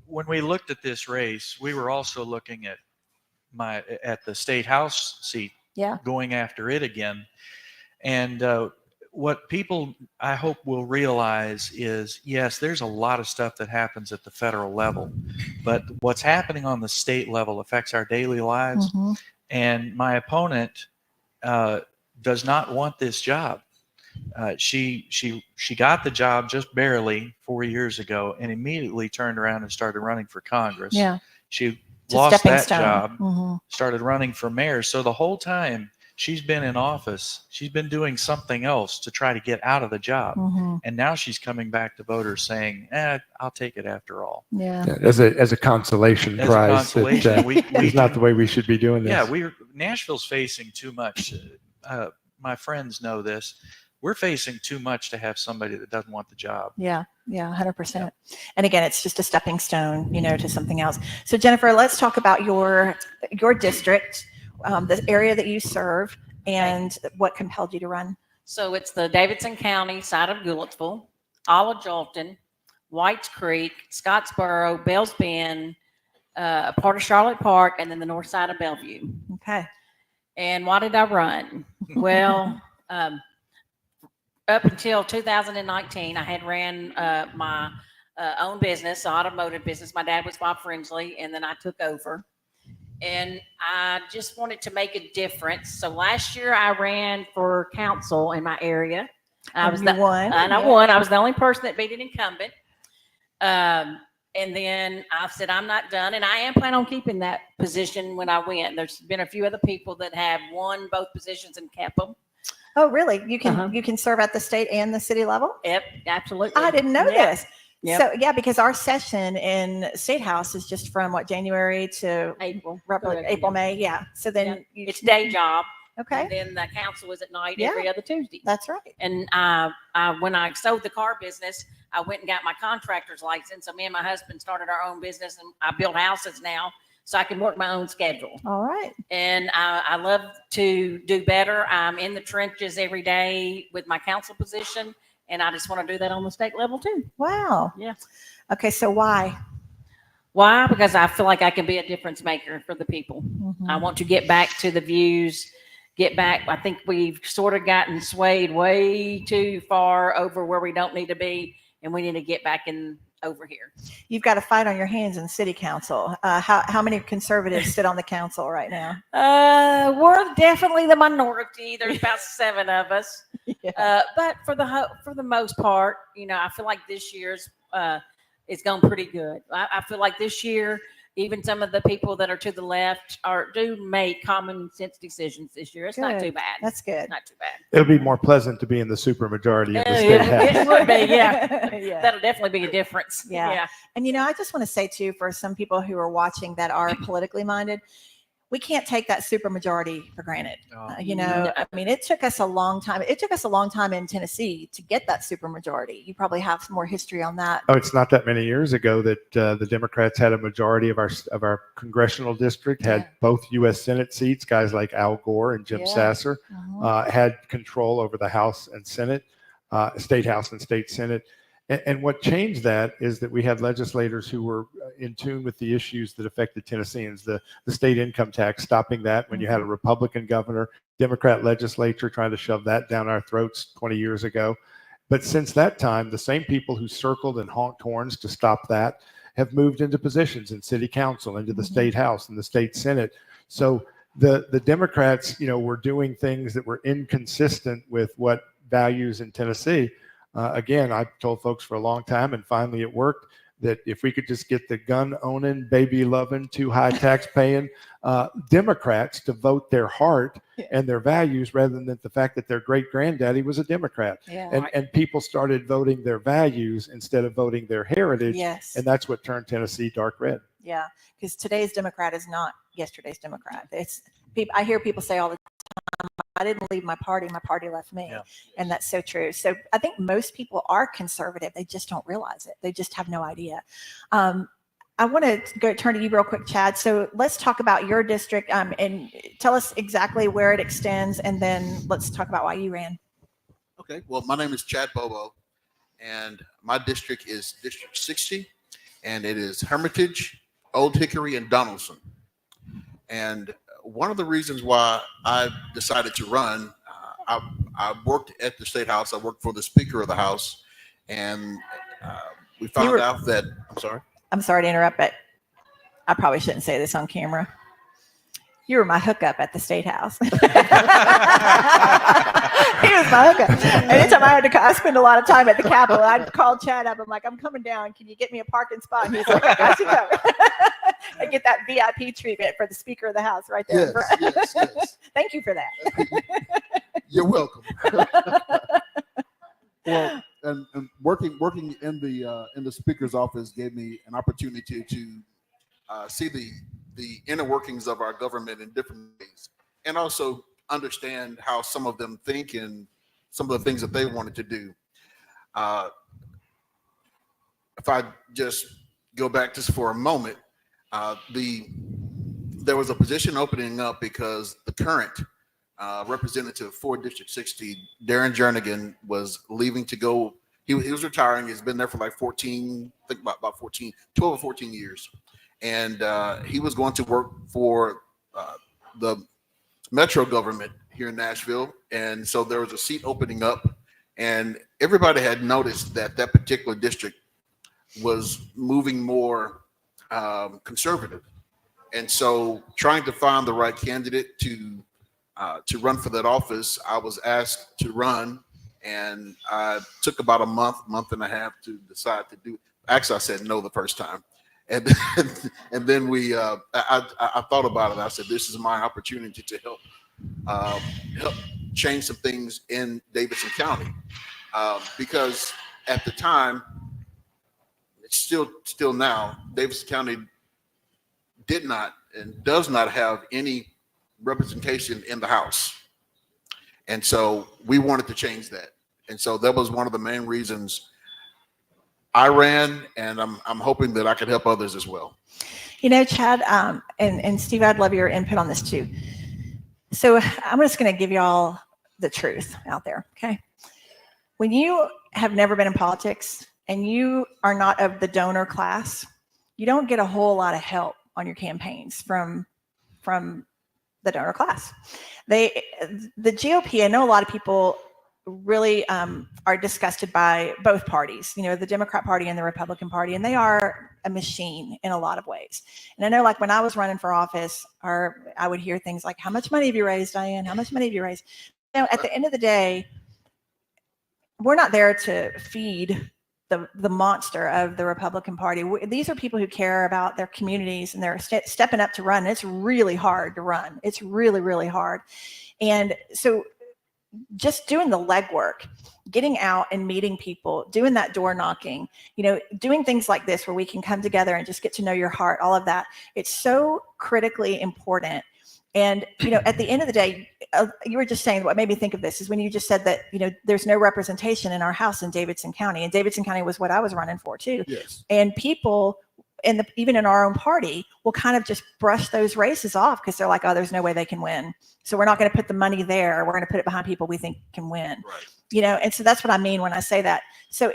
When we looked at this race, we were also looking at the state house seat, going after it again. And what people, I hope, will realize is, yes, there's a lot of stuff that happens at the federal level, but what's happening on the state level affects our daily lives. Mm-hmm. And my opponent does not want this job. She got the job just barely 4 years ago, and immediately turned around and started running for Congress. Yeah. She It's a lost stepping that stone. job, Mm-hmm. started running for mayor. So the whole time she's been in office, she's been doing something else to try to get out of the job. Mm-hmm. And now she's coming back to voters saying, I'll take it after all. Yeah. As a consolation As a prize. consolation, It's not the way we should be doing this. Yeah, Nashville's facing too much. My friends know this. We're facing too much to have somebody that doesn't want the job. Yeah, 100%. And again, it's just a stepping stone, you know, to something else. So Jennifer, let's talk about your district, the area that you serve, and what compelled you to run. So it's the Davidson County side of Goulitsville, all of Jolton, Whites Creek, Scottsboro, Bells Bend, a part of Charlotte Park, and then the north side of Bellevue. Okay. And why did I run? Well, up until 2019, I had ran my own business, automotive business. My dad was Bob Frensley, and then I took over. And I just wanted to make a difference. So last year I ran for council in my area. I won. And I won. I was the only person that beat an incumbent. And then I said, I'm not done. And I am planning on keeping that position when I win. There's been a few other people that have won both positions and kept them. Oh, really? You can serve at the state and the city level? Yep, absolutely. I didn't know this. Yep. So yeah, because our session in State House is just from January to April, May. Yeah. So then it's day job. Okay. And then the council is at night Yeah. every other Tuesday. That's right. And when I sold the car business, I went and got my contractor's license. So me and my husband started our own business, and I build houses now so I can work my own schedule. All right. And I love to do better. I'm in the trenches every day with my council position, and I just want to do that on the state level too. Wow. Yeah. Okay. So why? Why? Because I feel like I can be a difference maker for the people. Mm-hmm. I want to get back to the views, get back. I think we've sort of gotten swayed way too far over where we don't need to be, and we need to get back in over here. You've got a fight on your hands in city council. How many conservatives sit on the council right now? We're definitely the minority. There's about 7 of us. Yeah. But for the most part, you know, I feel like this year's it's gone pretty good. I feel like this year, even some of the people that are to the left do make common sense decisions this year. It's not Good. too bad. That's good. Not too bad. It'll be more pleasant to be in the supermajority of the state house. It would be, yeah. Yeah. That'll definitely be a difference. Yeah. And, you know, I just want to say, too, for some people who are watching that are politically minded, we can't take that supermajority for granted. You know, I mean, it took us a long time. It took us a long time in Tennessee to get that supermajority. You probably have some more history on that. Oh, it's not that many years ago that the Democrats had a majority of our congressional district, had both U.S. Senate seats. Guys like Al Gore and Jim Sasser had control over the House and Senate, State House and State Senate. And what changed that is that we had legislators who were in tune with the issues that affected Tennesseans, the state income tax, stopping that when you had a Republican governor, Democrat legislature trying to shove that down our throats 20 years ago. But since that time, the same people who circled and honked horns to stop that have moved into positions in city council, into the state house and the state senate. So the Democrats, were doing things that were inconsistent with what values in Tennessee. Again, I've told folks for a long time, and finally it worked, that if we could just get the gun-owning, baby-loving, too high tax-paying Democrats to vote their heart and their values rather than the fact that their great-granddaddy was a Democrat. Yeah. And people started voting their values instead of voting their heritage. Yes. And that's what turned Tennessee dark red. Yeah, because today's Democrat is not yesterday's Democrat. It's people. I hear people say all the time, "I didn't leave my party left me," and that's so true. So I think most people are conservative. They just don't realize it. They just have no idea. I want to turn to you real quick, Chad. So let's talk about your district and tell us exactly where it extends, and then let's talk about why you ran. Okay. Well, my name is Chad Bobo, and my district is District 60, and it is Hermitage, Old Hickory, and Donaldson. And one of the reasons why I decided to run, I worked at the State House. I worked for the Speaker of the House, and we found out that, I'm sorry to interrupt, but I probably shouldn't say this on camera. You were my hookup at the State House. He was my hookup. Anytime I spend a lot of time at the Capitol, I'd call Chad up. I'm like, I'm coming down. Can you get me a parking spot? And he's like, I got you covered. I get that VIP treatment for the Speaker of the House right there. Yes. Thank you for that. You're welcome. Well, and working in the Speaker's office gave me an opportunity to see the inner workings of our government in different ways, and also understand how some of them think and some of the things that they wanted to do. If I just go back just for a moment, there was a position opening up because the current representative for District 60, Darren Jernigan, was leaving to go. He was retiring. He's been there for like 12 or 14 years. And he was going to work for the metro government here in Nashville. And so there was a seat opening up, and everybody had noticed that that particular district was moving more conservative. And so trying to find the right candidate to run for that office, I was asked to run, and I took about a month and a half to decide to do it. Actually, I said no the first time. And then I thought about it. I said, this is my opportunity to help change some things in Davidson County, because at the time, it's still now, Davidson County did not and does not have any representation in the House, and so we wanted to change that. And so that was one of the main reasons I ran, and I'm hoping that I could help others as well. Chad, and Steve, I'd love your input on this too. So I'm just going to give y'all the truth out there, okay? When you have never been in politics and you are not of the donor class, you don't get a whole lot of help on your campaigns from the donor class. The GOP, I know a lot of people really are disgusted by both parties, the Democrat Party and the Republican Party, and they are a machine in a lot of ways. And I know, like, when I was running for office, I would hear things like, how much money have you raised, Diane? How much money have you raised? At the end of the day, we're not there to feed the monster of the Republican Party. These are people who care about their communities, and they're stepping up to run. It's really hard to run. It's really, really hard. And so just doing the legwork, getting out and meeting people, doing that door knocking, doing things like this where we can come together and just get to know your heart, all of that. It's so critically important. And, at the end of the day, you were just saying, what made me think of this is when you just said that, there's no representation in our House in Davidson County, and Davidson County was what I was running for too. Yes. And people even in our own party will kind of just brush those races off because they're like, oh, there's no way they can win. So we're not going to put the money there. We're going to put it behind people we think can win. Right. And so that's what I mean when I say that. So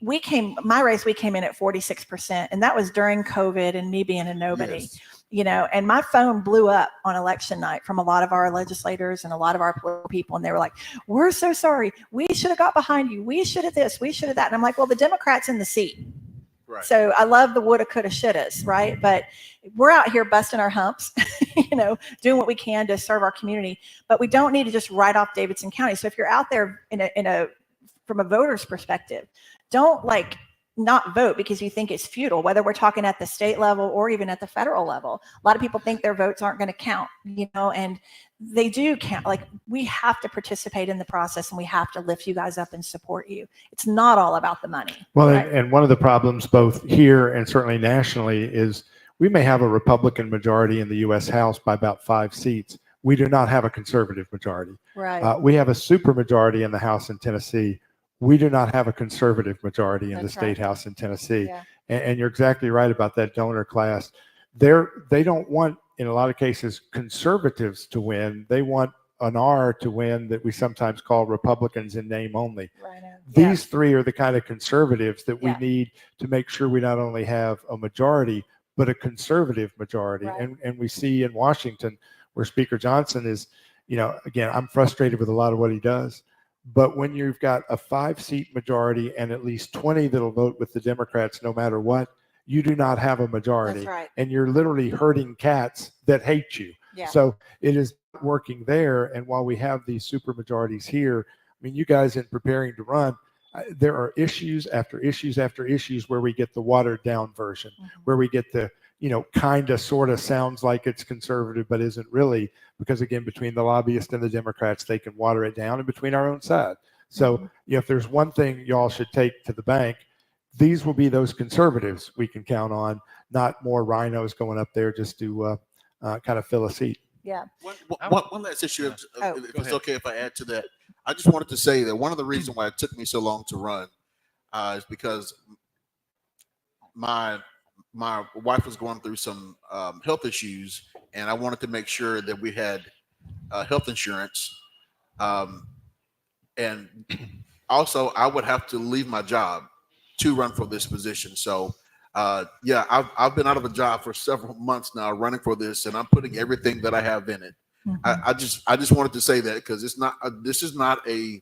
we came in at 46%, and that was during COVID and me being a nobody. Yes. And my phone blew up on election night from a lot of our legislators and a lot of our political people. And they were like, we're so sorry. We should have got behind you. We should have this. We should have that. And I'm like, well, the Democrat's in the seat. Right. So I love the woulda, coulda, shouldas, right? But we're out here busting our humps, doing what we can to serve our community. But we don't need to just write off Davidson County. So if you're out there from a voter's perspective, don't not vote because you think it's futile, whether we're talking at the state level or even at the federal level. A lot of people think their votes aren't going to count, and they do count. We have to participate in the process, and we have to lift you guys up and support you. It's not all about the money. Well, right? and one of the problems both here and certainly nationally is we may have a Republican majority in the U.S. House by about 5 seats. We do not have a conservative majority. Right. We have a supermajority in the House in Tennessee. We do not have a conservative majority in the That's state right. House in Tennessee. Yeah. And you're exactly right about that donor class. They don't want, in a lot of cases, conservatives to win. They want an R to win that we sometimes call Republicans in name only. Right. These three are the kind of conservatives that we Yeah. need to make sure we not only have a majority, but a conservative majority. Right. And we see in Washington where Speaker Johnson is, again, I'm frustrated with a lot of what he does. But when you've got a 5-seat majority and at least 20 that'll vote with the Democrats no matter what, you do not have a majority. That's right. And you're literally herding cats that hate you. Yeah. So it is working there. And while we have these super majorities here, I mean, you guys in preparing to run, there are issues after issues after issues where we get the watered down version, where we get the, kind of sort of sounds like it's conservative, but isn't really, because again, between the lobbyists and the Democrats, they can water it down, and between our own side. So if there's one thing y'all should take to the bank, these will be those conservatives we can count on, not more rhinos going up there just to kind of fill a seat. Yeah. One last issue, if it's ahead. okay if I add to that. I just wanted to say that one of the reasons why it took me so long to run is because my wife was going through some health issues, and I wanted to make sure that we had health insurance. And also, I would have to leave my job to run for this position. So, I've been out of a job for several months now running for this, and I'm putting everything that I have in it. I just wanted to say that because it's not. This is not a.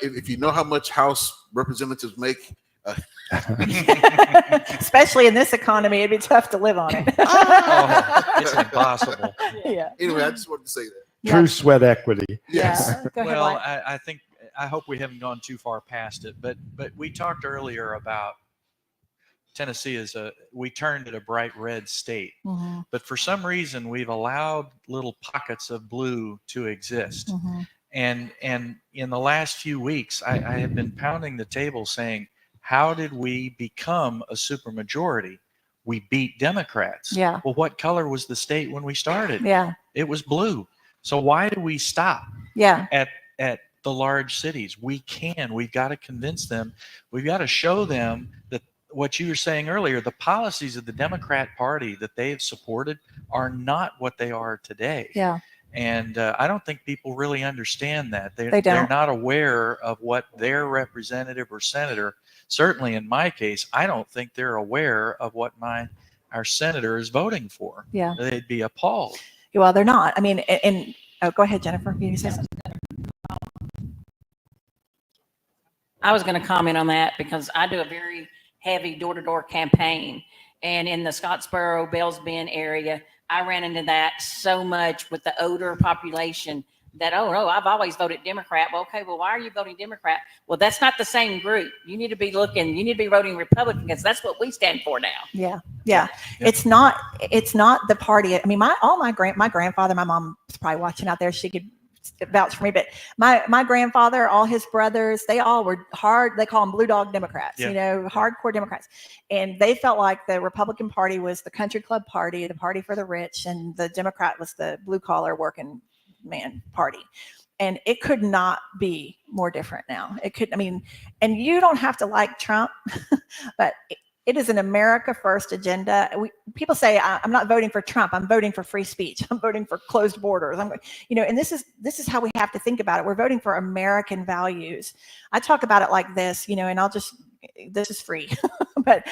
If you know how much House representatives make. Especially in this economy, it'd be tough to live on it. It's impossible. Yeah. Anyway, I just wanted to say that. True sweat equity. Yes. Yeah. Go ahead, Well, Wyatt. I hope we haven't gone too far past it, but we talked earlier about Tennessee we turned it a bright red state, but for some reason we've allowed little pockets of blue to exist. And in the last few weeks, I have been pounding the table saying, how did we become a supermajority? We beat Democrats. Yeah. Well, what color was the state when we started? Yeah. It was blue. So why do we stop Yeah. at the large cities? We've got to convince them. We've got to show them that what you were saying earlier, the policies of the Democrat Party that they have supported are not what they are today. Yeah. And I don't think people really understand that. They don't. They're not aware of what their representative or senator, certainly in my case, I don't think they're aware of what our senator is voting for. Yeah. They'd be appalled. Well, they're not. I mean, go ahead, Jennifer. You say something. I was going to comment on that because I do a very heavy door-to-door campaign. And in the Scottsboro, Bells Bend area, I ran into that so much with the older population that, oh, no, I've always voted Democrat. Well, okay, well, why are you voting Democrat? Well, that's not the same group. You need to be voting Republican because that's what we stand for now. Yeah. Yeah. It's not the party. I mean, my grandfather, my mom's probably watching out there. She could vouch for me, but my grandfather, all his brothers, they all were hard. They call them blue dog Democrats, hardcore Democrats. And they felt like the Republican Party was the country club party, the party for the rich, and the Democrat was the blue collar working man party. And it could not be more different now. And you don't have to like Trump, but it is an America First agenda. People say, I'm not voting for Trump. I'm voting for free speech. I'm voting for closed borders. And this is how we have to think about it. We're voting for American values. I talk about it like this, and this is free, but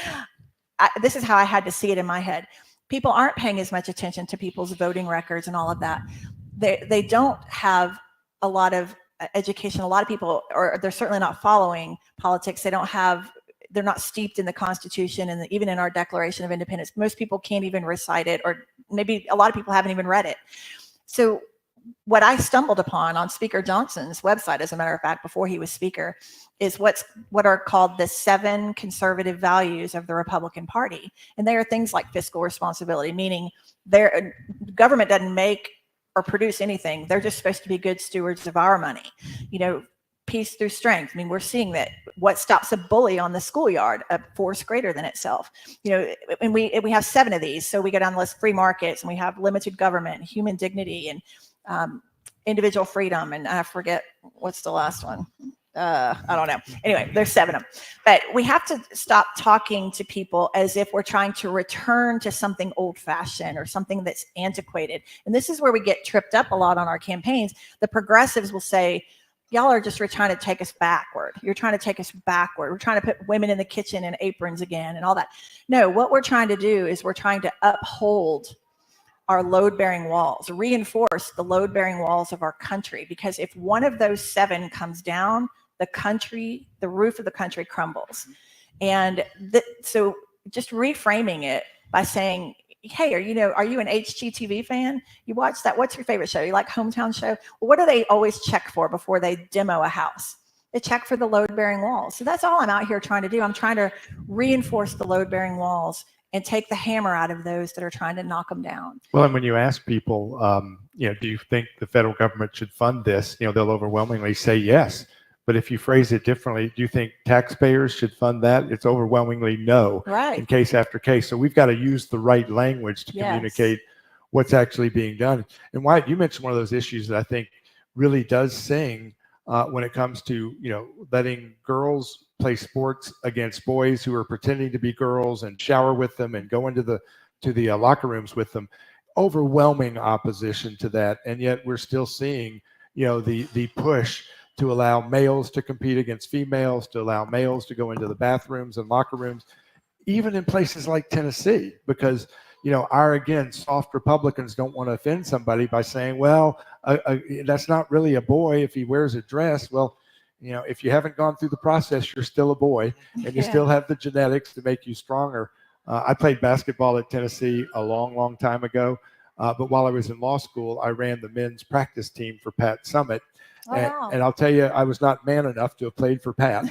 this is how I had to see it in my head. People aren't paying as much attention to people's voting records and all of that. They don't have a lot of education. A lot of people, or they're certainly not following politics. They don't have they're not steeped in the Constitution and even in our Declaration of Independence. Most people can't even recite it, or maybe a lot of people haven't even read it. So what I stumbled upon on Speaker Johnson's website, as a matter of fact, before he was speaker, is what are called the 7 conservative values of the Republican Party. And they are things like fiscal responsibility, meaning their government doesn't make or produce anything. They're just supposed to be good stewards of our money. You know, peace through strength. I mean, we're seeing that. What stops a bully on the schoolyard? A force greater than itself. You know, and we have 7 of these. So we go down the list: free markets, and we have limited government, human dignity, and individual freedom. And I forget what's the last one. I don't know. Anyway, there's 7 of them. But we have to stop talking to people as if we're trying to return to something old-fashioned or something that's antiquated. And this is where we get tripped up a lot on our campaigns. The progressives will say, y'all are just trying to take us backward. You're trying to take us backward. We're trying to put women in the kitchen in aprons again and all that. No, what we're trying to do is we're trying to uphold our load-bearing walls, reinforce the load-bearing walls of our country. Because if one of those 7 comes down, the roof of the country crumbles. And so just reframing it by saying, hey, are you an HGTV fan? You watch that? What's your favorite show? You like Hometown Show? Well, what do they always check for before they demo a house? They check for the load-bearing walls. So that's all I'm out here trying to do. I'm trying to reinforce the load-bearing walls and take the hammer out of those that are trying to knock them down. Well, and when you ask people, do you think the federal government should fund this? They'll overwhelmingly say yes. But if you phrase it differently, do you think taxpayers should fund that? It's overwhelmingly no, right, in case after case. So we've got to use the right language to communicate what's actually being done. And Wyatt, you mentioned one of those issues that I think really does sing when it comes to, letting girls play sports against boys who are pretending to be girls and shower with them and go into the locker rooms with them. Overwhelming opposition to that. And yet we're still seeing, the push to allow males to compete against females, to allow males to go into the bathrooms and locker rooms, even in places like Tennessee, because, our, again, soft Republicans don't want to offend somebody by saying, well, that's not really a boy if he wears a dress. Well, if you haven't gone through the process, you're still a boy, and you still have the genetics to make you stronger. I played basketball at Tennessee a long, long time ago, but while I was in law school, I ran the men's practice team for Pat Summit. And I'll tell you, I was not man enough to have played for Pat.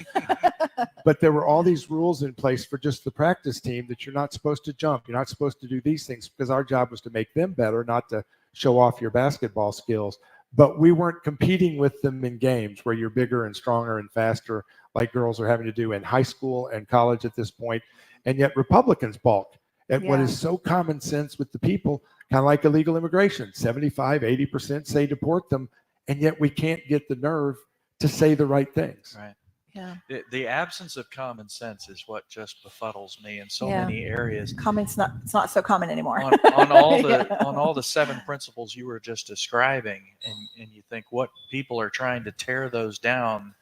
But there were all these rules in place for just the practice team that you're not supposed to jump. You're not supposed to do these things, because our job was to make them better, not to show off your basketball skills. But we weren't competing with them in games where you're bigger and stronger and faster, like girls are having to do in high school and college at this point. And yet Republicans balk at what is so common sense with the people, kind of like illegal immigration. 75, 80% say deport them. And yet we can't get the nerve to say the right things. Right. Yeah. The absence of common sense is what just befuddles me in so many areas. It's not so common anymore. on all the 7 principles you were just describing, and you think what people are trying to tear those down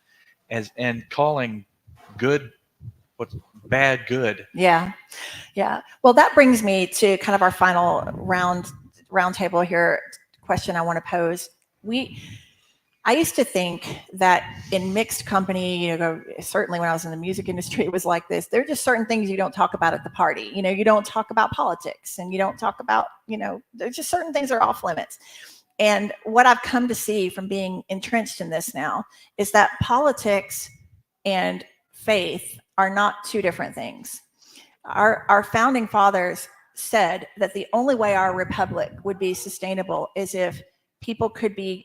and calling good what's bad good. Yeah. Well, that brings me to kind of our final round table here question I want to pose. I used to think that in mixed company, certainly when I was in the music industry, it was like this. There are just certain things you don't talk about at the party. You don't talk about politics, and you don't talk about, there's just certain things that are off limits. And what I've come to see from being entrenched in this now is that politics and faith are not 2 different things. Our founding fathers said that the only way our republic would be sustainable is if people could be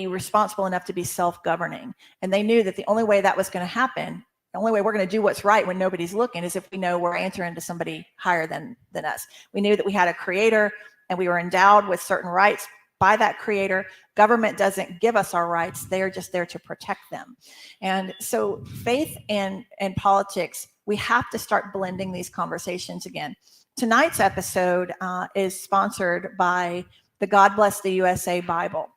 responsible enough to be self-governing. And they knew that the only way that was going to happen, the only way we're going to do what's right when nobody's looking, is if we know we're answering to somebody higher than us. We knew that we had a creator and we were endowed with certain rights by that creator. Government doesn't give us our rights. They are just there to protect them. And so faith and politics, we have to start blending these conversations again. Tonight's episode is sponsored by the God Bless the USA Bible.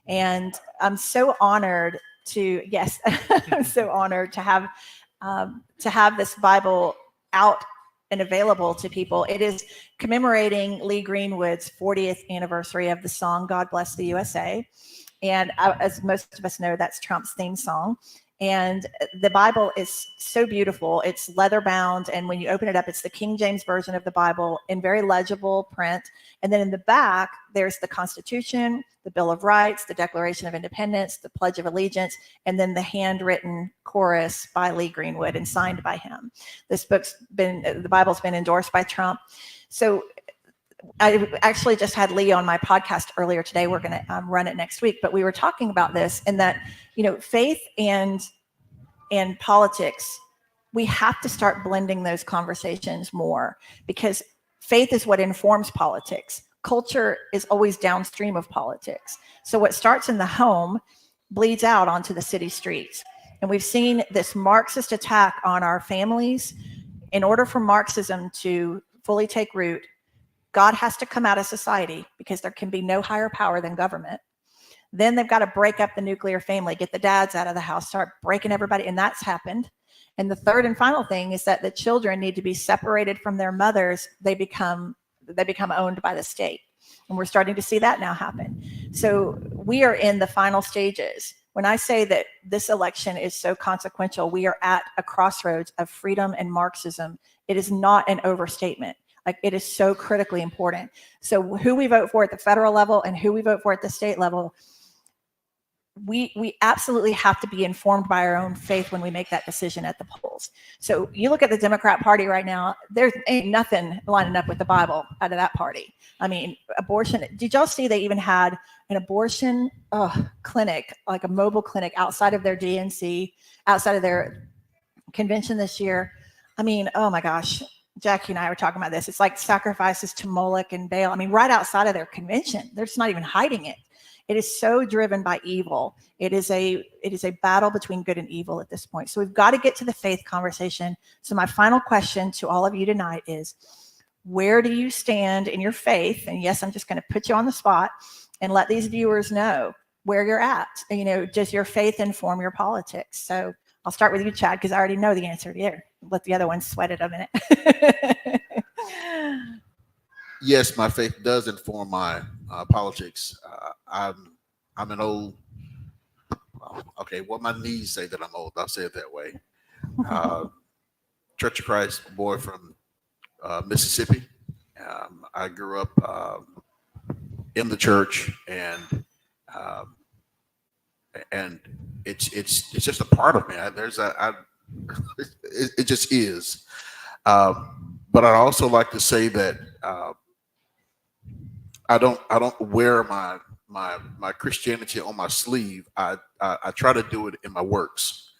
And I'm so honored I'm so honored to have this Bible out and available to people. It is commemorating Lee Greenwood's 40th anniversary of the song God Bless the USA. And as most of us know, that's Trump's theme song. And the Bible is so beautiful. It's leather bound. And when you open it up, it's the King James Version of the Bible in very legible print. And then in the back, there's the Constitution, the Bill of Rights, the Declaration of Independence, the Pledge of Allegiance, and then the handwritten chorus by Lee Greenwood and signed by him. The Bible's been endorsed by Trump. So I actually just had Lee on my podcast earlier today. We're going to run it next week, but we were talking about this, and that, faith and politics, we have to start blending those conversations more, because faith is what informs politics. Culture is always downstream of politics. So what starts in the home bleeds out onto the city streets. And we've seen this Marxist attack on our families. In order for Marxism to fully take root, God has to come out of society, because there can be no higher power than government. Then they've got to break up the nuclear family, get the dads out of the house, start breaking everybody. And that's happened. And the third and final thing is that the children need to be separated from their mothers. They become owned by the state. And we're starting to see that now happen. So we are in the final stages. When I say that this election is so consequential, we are at a crossroads of freedom and Marxism. It is not an overstatement. Like, it is so critically important. So who we vote for at the federal level and who we vote for at the state level, we absolutely have to be informed by our own faith when we make that decision at the polls. So you look at the Democrat Party right now, there ain't nothing lining up with the Bible out of that party. I mean, abortion. Did y'all see they even had an abortion clinic, like a mobile clinic outside of their DNC, outside of their convention this year? I mean, oh my gosh. Jackie and I were talking about this. It's like sacrifices to Moloch and Baal. I mean, right outside of their convention, they're just not even hiding it. It is so driven by evil. It is a battle between good and evil at this point. So we've got to get to the faith conversation. So my final question to all of you tonight is, where do you stand in your faith? And yes, I'm just going to put you on the spot and let these viewers know where you're at. Does your faith inform your politics? So I'll start with you, Chad, because I already know the answer here. Let the other ones sweat it a minute. Yes, my faith does inform my politics. I'm an old. Okay, well, my knees say that I'm old. I'll say it that way. Church of Christ boy from Mississippi. I grew up in the church, and it's just a part of me. It just is. But I'd also like to say that I don't wear my Christianity on my sleeve. I try to do it in my works.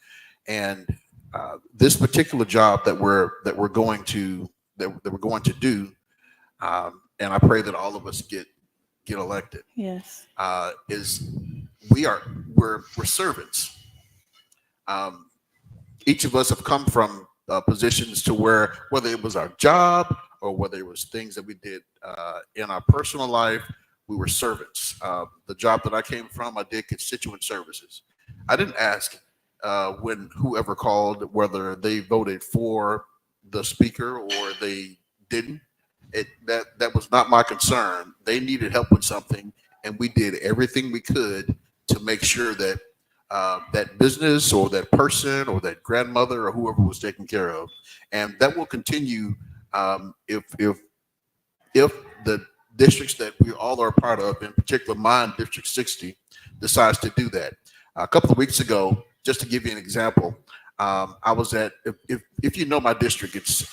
And this particular job that we're going to do, and I pray that all of us get elected. Yes. Is we're servants. Each of us have come from positions to where, whether it was our job or whether it was things that we did in our personal life, we were servants. The job that I came from, I did constituent services. I didn't ask when whoever called whether they voted for the speaker or they didn't. That was not my concern. They needed help with something, and we did everything we could to make sure that that business or that person or that grandmother or whoever was taken care of. And that will continue if the districts that we all are a part of, in particular mine, District 60, decides to do that. A couple of weeks ago, just to give you an example, I was at, if you know my district, it's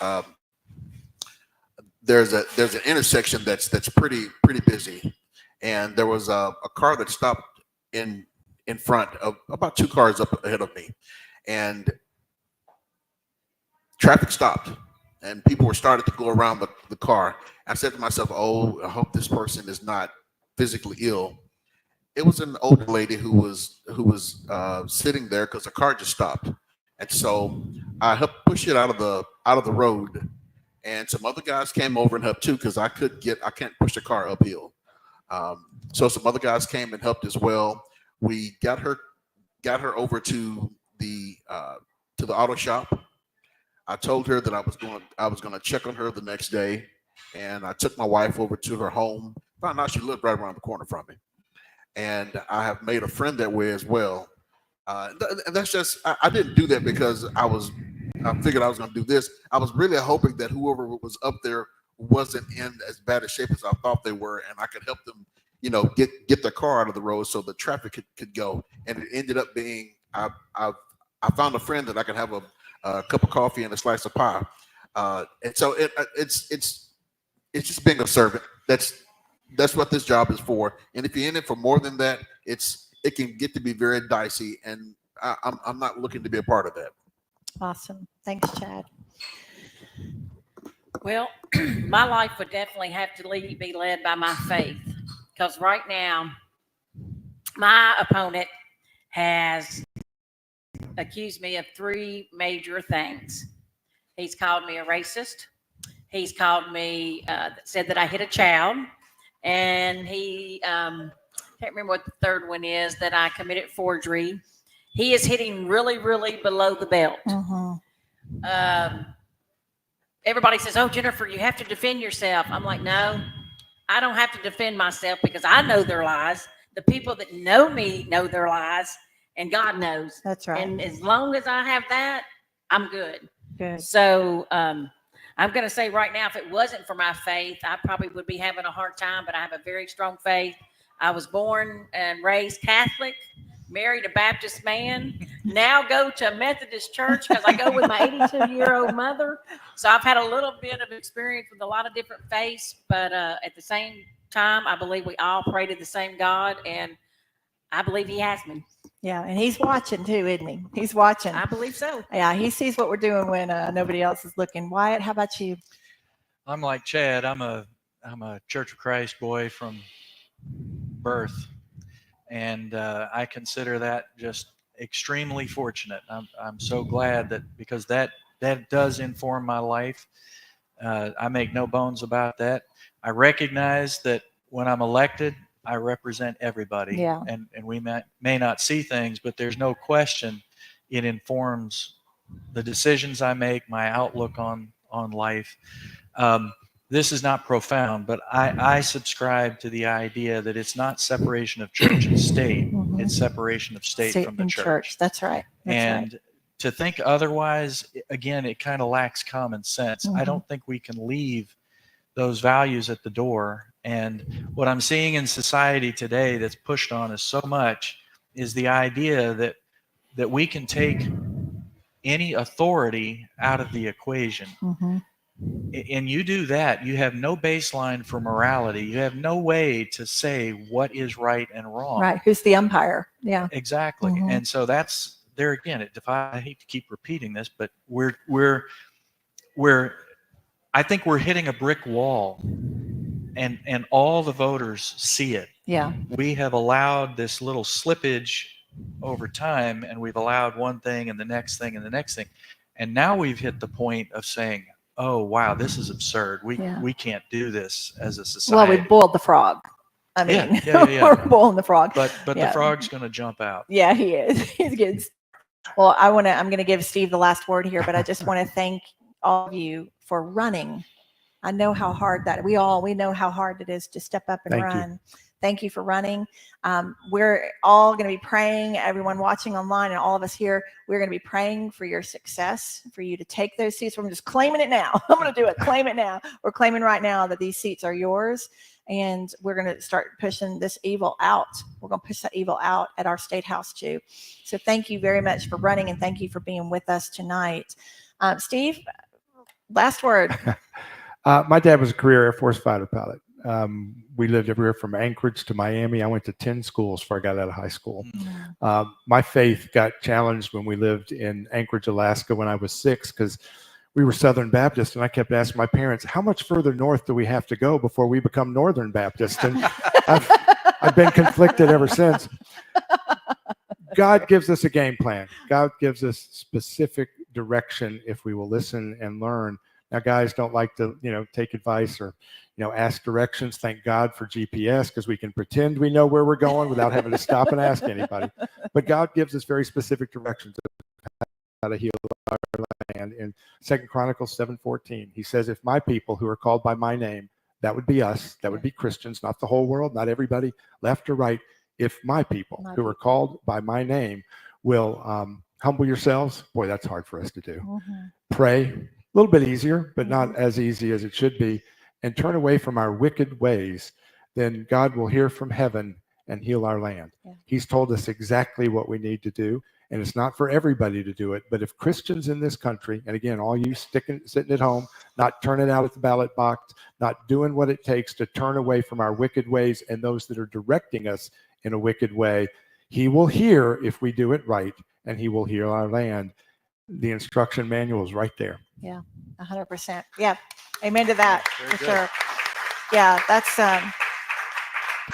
there's an intersection that's pretty busy, and there was a car that stopped in front of about 2 cars up ahead of me, and traffic stopped, and people were starting to go around the car. I said to myself, "Oh, I hope this person is not physically ill." It was an older lady who was sitting there because the car just stopped, and so I helped push it out of the road, and some other guys came over and helped too, because I can't push the car uphill. So some other guys came and helped as well. We got her over to the auto shop. I told her that I was going to check on her the next day, and I took my wife over to her home. Found out she lived right around the corner from me, and I have made a friend that way as well. And that's just, I didn't do that because I figured I was going to do this. I was really hoping that whoever was up there wasn't in as bad a shape as I thought they were, and I could help them, get their car out of the road so the traffic could go. And it ended up being, I found a friend that I could have a cup of coffee and a slice of pie. And so it's just being a servant. That's what this job is for. And if you're in it for more than that, it can get to be very dicey, and I'm not looking to be a part of that. Awesome. Thanks, Chad. Well, my life would definitely have to be led by my faith, because right now my opponent has accused me of 3 major things. He's called me a racist. He's called me, said that I hit a child, and he can't remember what the third one is, that I committed forgery. He is hitting really, really below the belt. Everybody says, "Oh, Jennifer, you have to defend yourself." I'm like, no, I don't have to defend myself, because I know their lies. The people that know me know their lies, and God knows. That's right. And as long as I have that, I'm good. Good. So I'm going to say right now, if it wasn't for my faith, I probably would be having a hard time, but I have a very strong faith. I was born and raised Catholic, married a Baptist man, now go to a Methodist church because I go with my 82-year-old mother. So I've had a little bit of experience with a lot of different faiths, but at the same time, I believe we all pray to the same God, and I believe he has me. Yeah, and he's watching too, isn't he? He's watching. I believe so. Yeah, he sees what we're doing when nobody else is looking. Wyatt, how about you? I'm like Chad. I'm a Church of Christ boy from birth, and I consider that just extremely fortunate. I'm so glad that, because that does inform my life. I make no bones about that. I recognize that when I'm elected, I represent everybody. Yeah. And we may not see things, but there's no question it informs the decisions I make, my outlook on life. This is not profound, but I subscribe to the idea that it's not separation of church and state. Mhm. It's separation of state from the and church. That's right. That's And right. to think otherwise, again, it kind of lacks common sense. I don't think we can leave those values at the door. And what I'm seeing in society today that's pushed on us so much is the idea that we can take any authority out of the equation. Mhm. And you do that, you have no baseline for morality. You have no way to say what is right and wrong. Right. Who's the umpire? Yeah. Exactly. Mhm. And so that's there again. I hate to keep repeating this, but I think we're hitting a brick wall, and all the voters see it. Yeah. We have allowed this little slippage over time, and we've allowed one thing and the next thing and the next thing. And now we've hit the point of saying, oh, wow, this is absurd. We can't do this as a society. Well, we boiled the frog. I mean, yeah. we're boiling the frog. But Yeah. the frog's going to jump out. Yeah, he is. He's good. Well, I'm going to give Steve the last word here, but I just want to thank all of you for running. I know how hard we know how hard it is to step up and Thank you. run. Thank you for running. We're all going to be praying, everyone watching online and all of us here, we're going to be praying for your success, for you to take those seats. We're just claiming it now. I'm going to do it. Claim it now. We're claiming right now that these seats are yours, and we're going to start pushing this evil out. We're going to push that evil out at our state house too. So thank you very much for running, and thank you for being with us tonight. Steve, last word. My dad was a career Air Force fighter pilot. We lived everywhere from Anchorage to Miami. I went to 10 schools before I got out of high school. My faith got challenged when we lived in Anchorage, Alaska when I was 6, because we were Southern Baptist, and I kept asking my parents, how much further north do we have to go before we become Northern Baptist? And I've been conflicted ever since. God gives us a game plan. God gives us specific direction if we will listen and learn. Now, guys don't like to, take advice or, ask directions. Thank God for GPS, because we can pretend we know where we're going without having to stop and ask anybody. But God gives us very specific directions of how to heal our land. In 2 Chronicles 7:14, he says, if my people who are called by my name, that would be us, that would be Christians, not the whole world, not everybody, left or right, if my people who are called by my name will humble yourselves. Boy, that's hard for us to do. Mhm. Pray, a little bit easier, but not Mhm. as easy as it should be, and turn away from our wicked ways. Then God will hear from heaven and heal our land. Yeah. He's told us exactly what we need to do. And it's not for everybody to do it. But if Christians in this country, and again, all you sitting at home, not turning out at the ballot box, not doing what it takes to turn away from our wicked ways and those that are directing us in a wicked way, he will hear if we do it right, and he will heal our land. The instruction manual is right there. 100%. Yeah. Amen to that. Very For good. sure. Yeah. That's,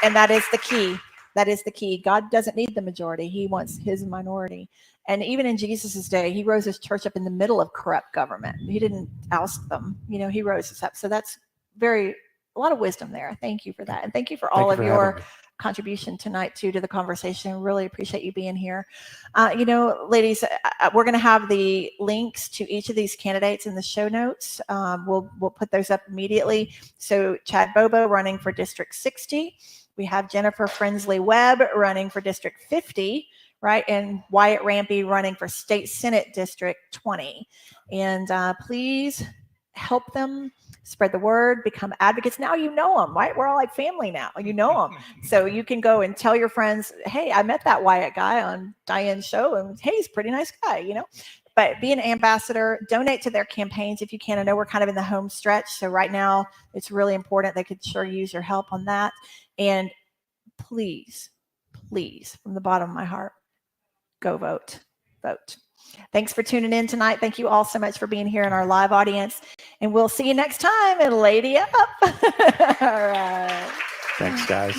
and that is the key. That is the key. God doesn't need the majority. He wants his minority. And even in Jesus's day, he rose his church up in the middle of corrupt government. He didn't oust them. He rose us up. So that's a lot of wisdom there. Thank you for that. And thank you for all of your contribution tonight too to the conversation. Really appreciate you being here. Ladies, we're going to have the links to each of these candidates in the show notes. We'll put those up immediately. So Chad Bobo running for District 60. We have Jennifer Frensley Webb running for District 50, right? And Wyatt Rampy running for State Senate District 20. And please help them spread the word, become advocates. Now you know them, right? We're all like family now. You know them. So you can go and tell your friends, hey, I met that Wyatt guy on Diane's show, and hey, he's a pretty nice guy, But be an ambassador, donate to their campaigns if you can. I know we're kind of in the home stretch. So right now it's really important. They could sure use your help on that. And please, from the bottom of my heart, go vote. Vote. Thanks for tuning in tonight. Thank you all so much for being here in our live audience. And we'll see you next time and Lady Up. All right. Thanks, guys.